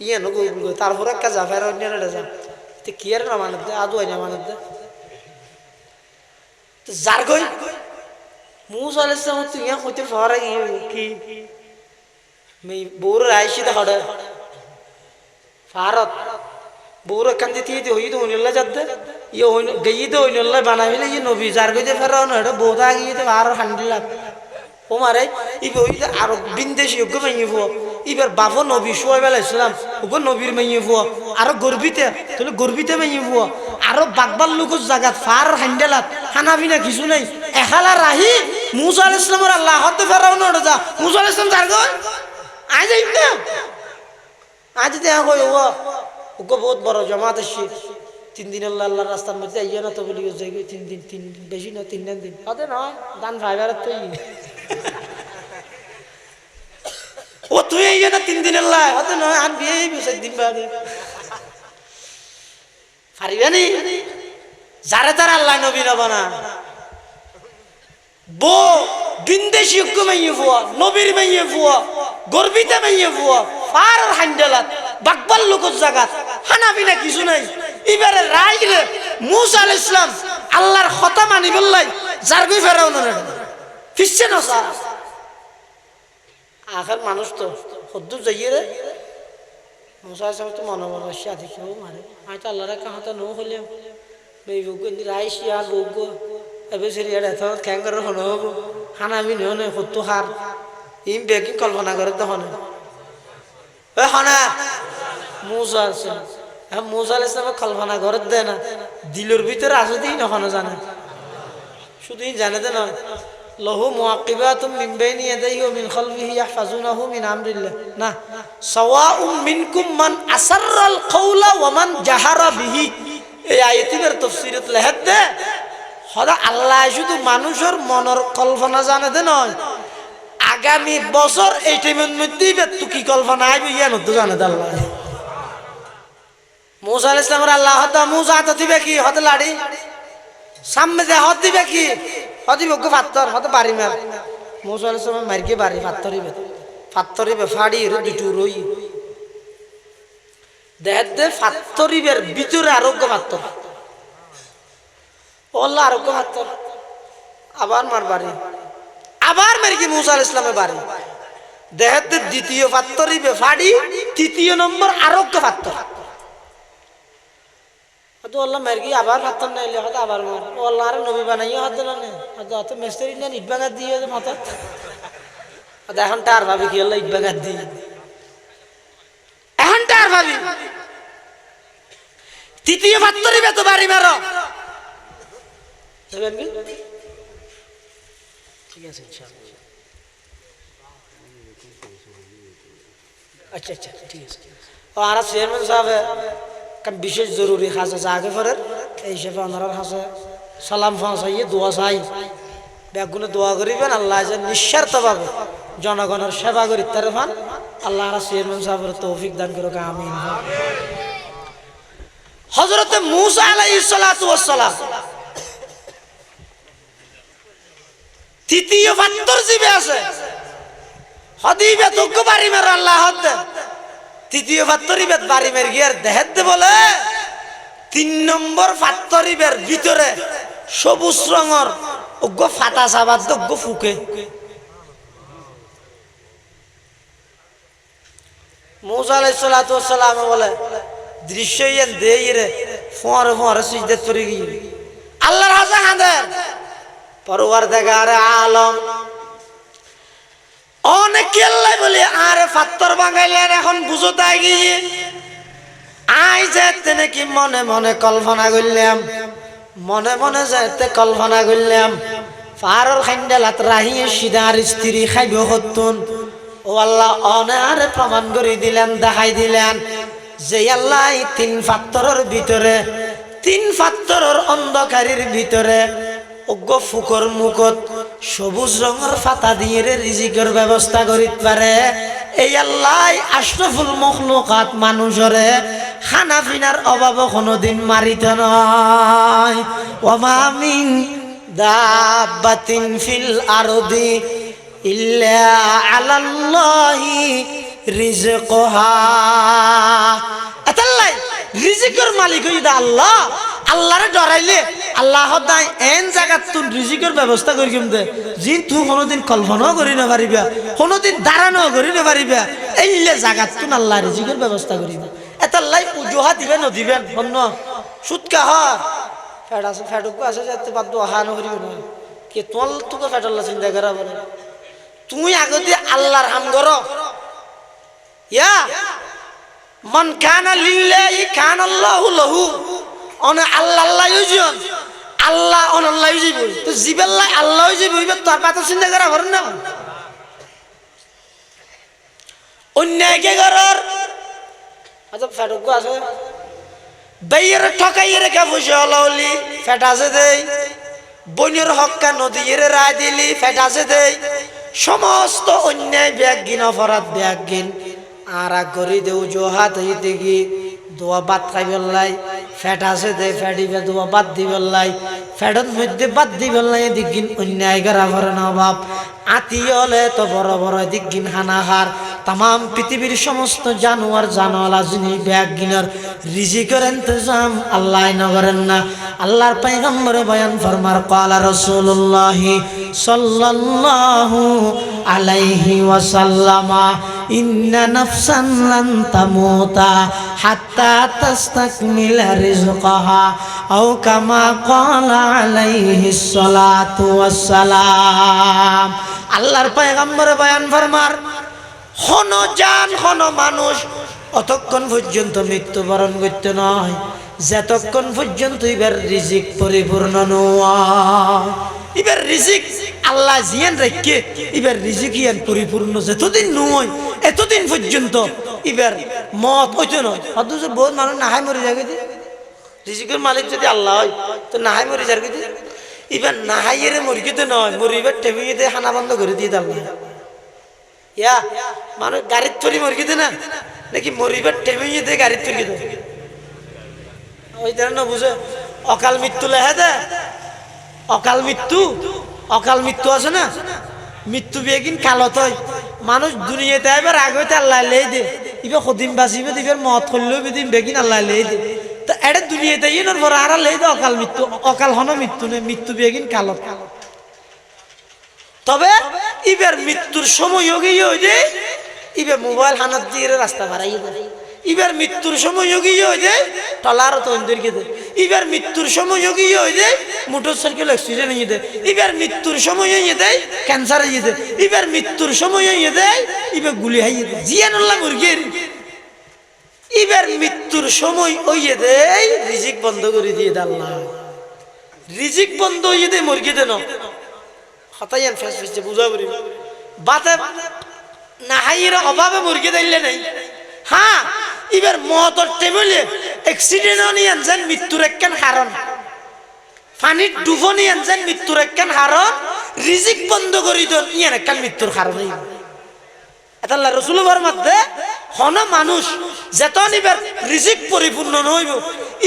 ইয়ে নগো তারপরে একটা যা ফের অন্যরা যা তো কি আর না মানত দে আদু আইনা মানত দে তো যার কই মুসা আলাইহিস সালাম তুই ইয়া হইতে পারে কি মেই বোর আইছি দা হড়ে ফারত বোর কান্দি থিয়ে হই তো অন্যলা যাতে ইয়ে গই তো অন্যলা বানাইলে ইয়ে নবী যার কইতে ফেরাউন হড়ে বোদা গিয়ে তো আর হান্ডিলা ও মারে ইবে ওই আর বিন্দেশি ওকে মাইয়ে এবার বাফো নবী শুয়াইব আলাইহিস সালাম ওকে নবীর মাইয়ে ফুয়া আরো গর্বিতে তাহলে গর্বিতে মাইয়ে ফুয়া আরো বাগবাল লোকের জায়গা ফার হান্ডেলাত হানাবি না কিছু নাই এখালা রাহি মুসা আলাইহিস সালামের আল্লাহ হতে ফেরাউন ওটা যা মুসা আলাইহিস সালাম যার গো আজ যাইব না আজ দেখা কই ওকে বহুত বড় জামাত আসছে 3 দিন আল্লাহর রাস্তার মধ্যে আইয়া না তো বলি যাই 3 দিন বেশি না 3 দিন হতে নয় দান ফাইবার তো ও তুই এই না 3 দিনের লাই হতে নয় আর বিয়ে 7 দিন বাদে পারিবে নি যারে তার আল্লাহ নবী না বানা বো বিন্দেশি হুকুম মাইয়ে ফুয়া নবীর মাইয়ে ফুয়া গর্বিতে মাইয়ে ফুয়া ফার হান্ডেলাত বাকবাল লোকের জায়গাত হানাবি না কিছু নাই এবারে রাইলে মুসা আলাইহিস সালাম আল্লাহর কথা মানি বললাই যার কই ফেরাউন না ফিসছে না স্যার আখের মানুষ তো হদ্দু যাইয়ে রে মুসা আলাইহিস সালাম তো মনে মনে শাদি কেউ মারে হয়তো আল্লাহর কাহাতে নো হইলাম মেই বুগো রাইসি আর বুগো এবে সিরিয়া এত ক্যাঙ্গার হনো হবো হানাবি নয় হত্তু হার ইম বেকি কল্পনা করে তো হনে এ হনা মুসা মুসা আলাইহিস সালাম কল্পনা করে দেয় না দিলের ভিতরে আছে দিই না হনে জানে শুধুই জানে দে না লাহু মুআকিবাতুম মিন বাইনি ইয়াদাইহি ওয়া মিন খালফিহি ইয়াহফাজুনাহু মিন আমরিল্লাহ না সাওয়াউম মিনকুম মান আসাররাল কওলা ওয়া মান জাহারা বিহি এই আয়াতের তাফসীরত লেখা দে হদা আল্লাহ শুধু মানুষের মনের কল্পনা জানে দে নয় আগামী বছর এই টাইমের মধ্যে তুই কি কল্পনা আইবে ইয়া নতো জানে দে আল্লাহ মুসা আলাইহিস সালামের আল্লাহ হদা মুসা হাতে দিবে কি হতে লাড়ি সামনে যে হাত দিবে কি হদিবে গো পাথর হতে বাড়ি মার মুসা আলাইহিস সালাম মারকে বাড়ি পাথরিবে ফাড়ি দুটু রই দেহ পাথরিবের ভিতরে আরোগ্য পাথর ওল্লা আরোগ্য পাথর আবার মার বাড়ি আবার মারকি মুসা আলাইহিস সালামের বাড়ি দেহেতে দ্বিতীয় পাত্তরিবে ফাড়ি, তৃতীয় নম্বর আরোগ্য পাত্তর। তো আল্লাহ মেরগি আবার পাত্তর নাইলে হয়তো আবার মার ও আল্লাহ আর নবী বানাইও হাত দিল না হয়তো মেস্তরি না ইট বাগাত দিয়ে মাথা এখন তার ভাবি কি আল্লাহ ইট বাগাত দিয়ে এখন তার ভাবি তৃতীয় পাত্তরিবে তো বাড়ি মারো ঠিক আছে ইনশাআল্লাহ। अच्छा अच्छा ठीक है और आरा चेयरमैन साहब का विशेष जरूरी खास है आगे फर ऐसे हमारा खास सालाम फांसाइए दुआ चाই ব্যাগুনে দোয়া করিবেন আল্লাহ যেন নিঃস্বার্থভাবে জনগণের সেবা করি তার ফান আল্লাহ আরা চেয়ারম্যান সাহেবের তৌফিক দান করুক আমিন। হযরত মূসা আলাইহিস সালাতু ওয়াস সালাম তৃতীয় পাত্তর জীবে আছে হদিবে তোক বাড়ি মের আল্লাহ হদ তৃতীয় পাত্তরিবের বাড়ি মের গিয়ার দেহেত বলে 3 নম্বর পাত্তরিবের ভিতরে সবুজ রঙের ওগো ফাটা সাবাদ ওগো ফুকে মূসা আলাইহিস সালাতু ওয়াস সালাম বলে দৃশ্যইন দেইরে ফোরে ফোরে সিজদাত করে গিয়ে আল্লাহর হাজা হাঁদের পরওয়ারদিগার আলম অনেকে আল্লাহ বলে আরে পাত্তর বাঙাইলেন এখন বুঝো তাই গিয়ে আই যেতে নাকি মনে মনে কল্পনা করলাম মনে মনে যেতে কল্পনা করলাম ফারর খান্ডালাত রাহিয়ে সিদার স্ত্রী খাইব হতুন ও আল্লাহ অনারে প্রমাণ করে দিলেন দেখাই দিলেন যে আল্লাহ 3 পাত্তরের ভিতরে 3 পাত্তরের অন্ধকারের ভিতরে ওগো ফুকর মুকত সবুজ রঙের পাতা দিয়ে রিজিকের ব্যবস্থা করিতে পারে এই আল্লাহ আশরাফুল মখলুকাত মানুষরে খানা পিনার অভাব কোনোদিন মারিতে নয় ওয়া মিন দাব্বাতিন ফিল আরদি ইল্লা আলাল্লাহি রিজকুহা আতাল্লাহ রিজিকের মালিক হইদা আল্লাহ আল্লাহরে ডরাইলে আল্লাহ দাই এন জায়গাত তুই রিজিকের ব্যবস্থা করি কিমতে জিন তুই কোনোদিন কল্পনাও করি না পারিবা কোনোদিন দাঁড়ানো করি না পারিবা এইলে জায়গাত তুই আল্লাহ রিজিকের ব্যবস্থা করিবা এতাল্লাই উজুহা দিবেন ও দিবেন অন্য সুৎকা হয় ফ্যাট আছে ফ্যাটুকু আছে যাতে বাদ হানো করিব না কে তোল তোকে ফ্যাটাল্লা চিন্তা করা বলে তুই আগতে আল্লাহর হাম করো ইয়া মান কানা লিল্লাহি কানা আল্লাহু লাহু অনে আল্লাহ আল্লাহ ইউজন আল্লাহ অন আল্লাহ ইউজিব তো জিবাল্লাহ আল্লাহ ইউজিব হইবে তোর পাতা চিন্তা করা করেন না অন্যায় কে করার আচ্ছা ফেটুকু আছে বেয়ের ঠকাইয়ে রেখে বসে হলি ফেট আছে দেই বইনের হক্কা নদীর রায় দিলি ফেট আছে দেই সমস্ত অন্যায় ব্যাগিন অপরাধ ব্যাগিন আর করি দেউ জোহাত হইতে কি দোয়া বাদ খাইবেলাই ফ্যাট আছে দে ফ্যাটিবে দোয়া বাদ দিবেলাই ফ্যাটের মধ্যে বাদ দিবেলাই দিকিন অন্যায় করা ভরে না বাপ আতিয়লে তো বড় বড় দিকিন হানাহার तमाम পৃথিবীর সমস্ত জানোয়ার জানওয়ালা জিনিস ব্যাগিনার রিজিকের ইন্তজাম আল্লাহ না করেন না আল্লাহর পয়গম্বর বয়ান ফরমার ক্বালা রাসূলুল্লাহ সাল্লাল্লাহু আলাইহি ওয়াসাল্লাম ইন্না নাফসান লান তামুতা হাত্তা তাস্তাকমিলা রিজকাহা আও কামা ক্বালা আলাইহিস সালাতু ওয়াসসালাম আল্লাহর পয়গম্বর বয়ান ফরমার হন জান হন মানুষ অতক্ষণ পর্যন্ত মৃত্যুবরণ করতে নয় যতক্ষণ পর্যন্ত এবার রিজিক পরিপূর্ণ নয় এবার রিজিক আল্লাহ জিয়ান রেখে এবার রিজিক ইয়ান পরিপূর্ণ যতদিন নয় এতদিন পর্যন্ত এবার মত হইতো নয় অথচ বহুত মানুষ নাহাই মরে যাবে রিজিকের মালিক যদি আল্লাহ হয় তো নাহাই মরে যাবে এবার নাহাইয়ের মরিকিতে নয় মরিবার টেমিতে হানা বন্ধ করে দিয়ে দাম ইয়া মানুষ গাড়ির তরি মরিকিতে না নাকি মরিবার টেমিতে গাড়ির তরি ওই না বুঝে অকাল মৃত্যু লেখা দে অকাল মৃত্যু আছে না মৃত্যু বিয়ে কিন কালত হয় মানুষ দুনিয়াতে এবার আগে আল্লাহ লেই দে এবার সদিন বাঁচিবে এবার মত করলেও বেদিন বেগিন আল্লাহ লেই দে তো এটা দুনিয়াতে ইনোর পর আর লেই দে অকাল মৃত্যু অকাল হন মৃত্যু নেই মৃত্যু বিয়ে কিন কালত তবে ইবের মৃত্যুর সময় গিয়ে ওই যে ইবে মোবাইল হানাত দিয়ে রাস্তা বাড়াইয়ে দেয় ইবার মৃত্যুর সময় গিয়ে ওই যে টলার তো অন্দরকে দেয় ইবার মৃত্যুর সময় গিয়ে ওই যে মোটর সাইকেল অ্যাক্সিডেন্ট হয়ে দেয় ইবার মৃত্যুর সময় হয়ে দেয় ক্যান্সার হয়ে দেয় ইবার মৃত্যুর সময় হয়ে দেয় ইবে গুলি হাইয়ে দেয় জিয়ানুল্লাহ মুরগির ইবার মৃত্যুর সময় হইয়ে দেয় রিজিক বন্ধ করে দিয়ে আল্লাহ রিজিক বন্ধ হইয়ে দেয় মুরগি দেন হতাইয়ান ফেস ফেসে বুঝা করি বাতে নাহাইয়ের অভাবে মুরগি দিলে নেই হ্যাঁ এবার মহতর টেবিলে অ্যাক্সিডেন্ট নিয়ে আনছেন মৃত্যুর একখান হারণ পানির ডুবো নিয়ে আনছেন মৃত্যুর একখান হারণ রিজিক বন্ধ করি দেন ইয়ান একখান মৃত্যুর কারণে এটা আল্লাহ রাসূলের মধ্যে হন মানুষ যেতন এবার রিজিক পরিপূর্ণ নইব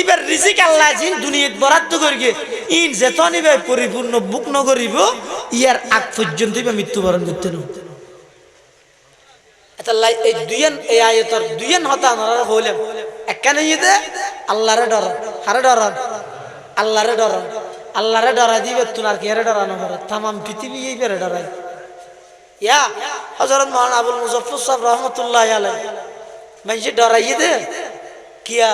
এবার রিজিক আল্লাহ জিন দুনিয়াত বরাদ্দ করিয়ে ইন যেতন এবার পরিপূর্ণ বুক ন করিব ইয়ার আগ পর্যন্ত এবার মৃত্যুবরণ করতে না এই দুইয়ান এই আয়াতের দুইয়ান হতান হইলাম একখানে ইয়েতে আল্লাহরে ডর হারে ডর আল্লাহরে ডর আল্লাহরে ডরাই দিবে তুই আর কি হারে ডরানো করে তাম পৃথিবী এই বেড়ে ডরাই ইয়া হযরত মাওলানা আবুল মুজাফফর সাহেব রহমাতুল্লাহ আলাইহি মানুষ ডরাইয়ে দে কিয়া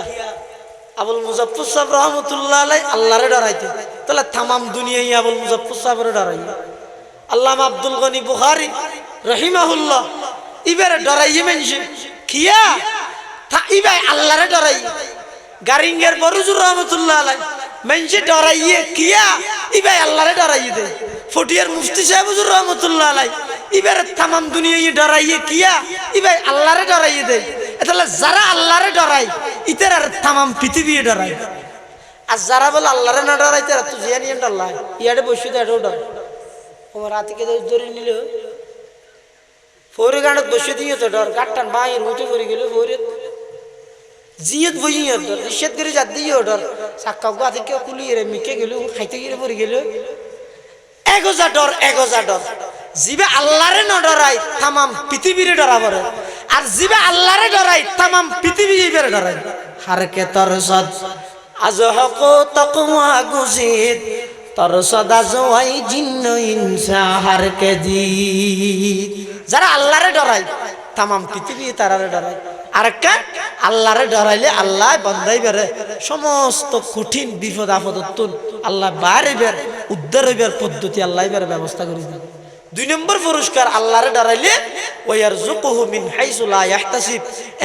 আবুল মুজাফফর সাহেব রহমাতুল্লাহ আলাইহি আল্লাহরে ডরাইতে তাহলে তাম দুনিয়ায় আবুল মুজাফফর সাহেবরে ডরাই আল্লামা আব্দুল গনি বুখারী রাহিমাহুল্লাহ ইবারে ডরাইয়ে মানুষ কিয়া ইবাই আল্লাহরে ডরাই গারিঙ্গের বরুজুর রহমাতুল্লাহ আলাইহি মানুষ ডরাইয়ে কিয়া ইবাই আল্লাহরে ডরাইয়ে দে ফটিয়ার মুফতি সাহেব হুজুর রহমাতুল্লাহ আলাইহি ইবারে তাম দুনিয়ায় ডরাইয়ে কিয়া ইবাই আল্লাহরে ডরাইয়ে দে তাহলে যারা আল্লাহরে ডরাই ইতার আর তাম পৃথিবী ডরাই আর যারা বলে আল্লাহরে না ডরাই তারা তো জিয়া নিয়ে আল্লাহ ইয়ারে বসে দেয় এটাও ডর তোমার রাতিকে ধরে নিল ফোরে গানত বসে দিয়ে তো ডর গাটটান বাইর উঠে পড়ে গেল ফোরে জিয়ত বইয়ে ডর রিশেদ করে যা দিয়ে ডর সাক্কা গা থেকে কুলিয়ে রে মিকে গেল খাইতে গিয়ে পড়ে গেল এগোজা ডর জিবে আল্লাহরে না ডরাই তামাম পৃথিবীরে ডরা পড়ে আর জিবে আল্লাহরে ডরাই তামাম পৃথিবী এবারে ডরাই হারকে তরসদ আজ হক তাকওয়া গুজিদ তরসদ আজ ওয়াই জিন্ন ইনসা হারকে জিদ যারা আল্লাহরে ডরাই তামাম পৃথিবী তারারে ডরাই আর একটা আল্লাহরে ডরাইলে আল্লাহ বান্দাই বেরে সমস্ত কঠিন বিপদ আপদ আল্লাহ বাইরে বের উদ্ধার হইবার পদ্ধতি আল্লাহ বের ব্যবস্থা করে দেন দুই নম্বর পুরস্কার আল্লাহরে ডরাইলে ওয়ারযুকুহু মিন হাইসু লা ইয়াহতাসিব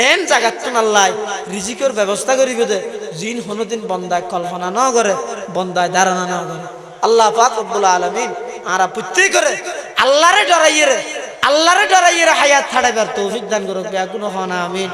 এন জাগাতুন আল্লাহ রিজিকের ব্যবস্থা করিবে দে জিন কোনদিন বান্দায় কল্পনা না করে বান্দায় ধারণা না করে আল্লাহ পাক রব্বুল আলামিন আরা প্রত্যেক করে আল্লাহরে ডরাইয়ে হায়াত ছাড়াইবার তৌফিক দান করুক বেগুন হনা আমিন।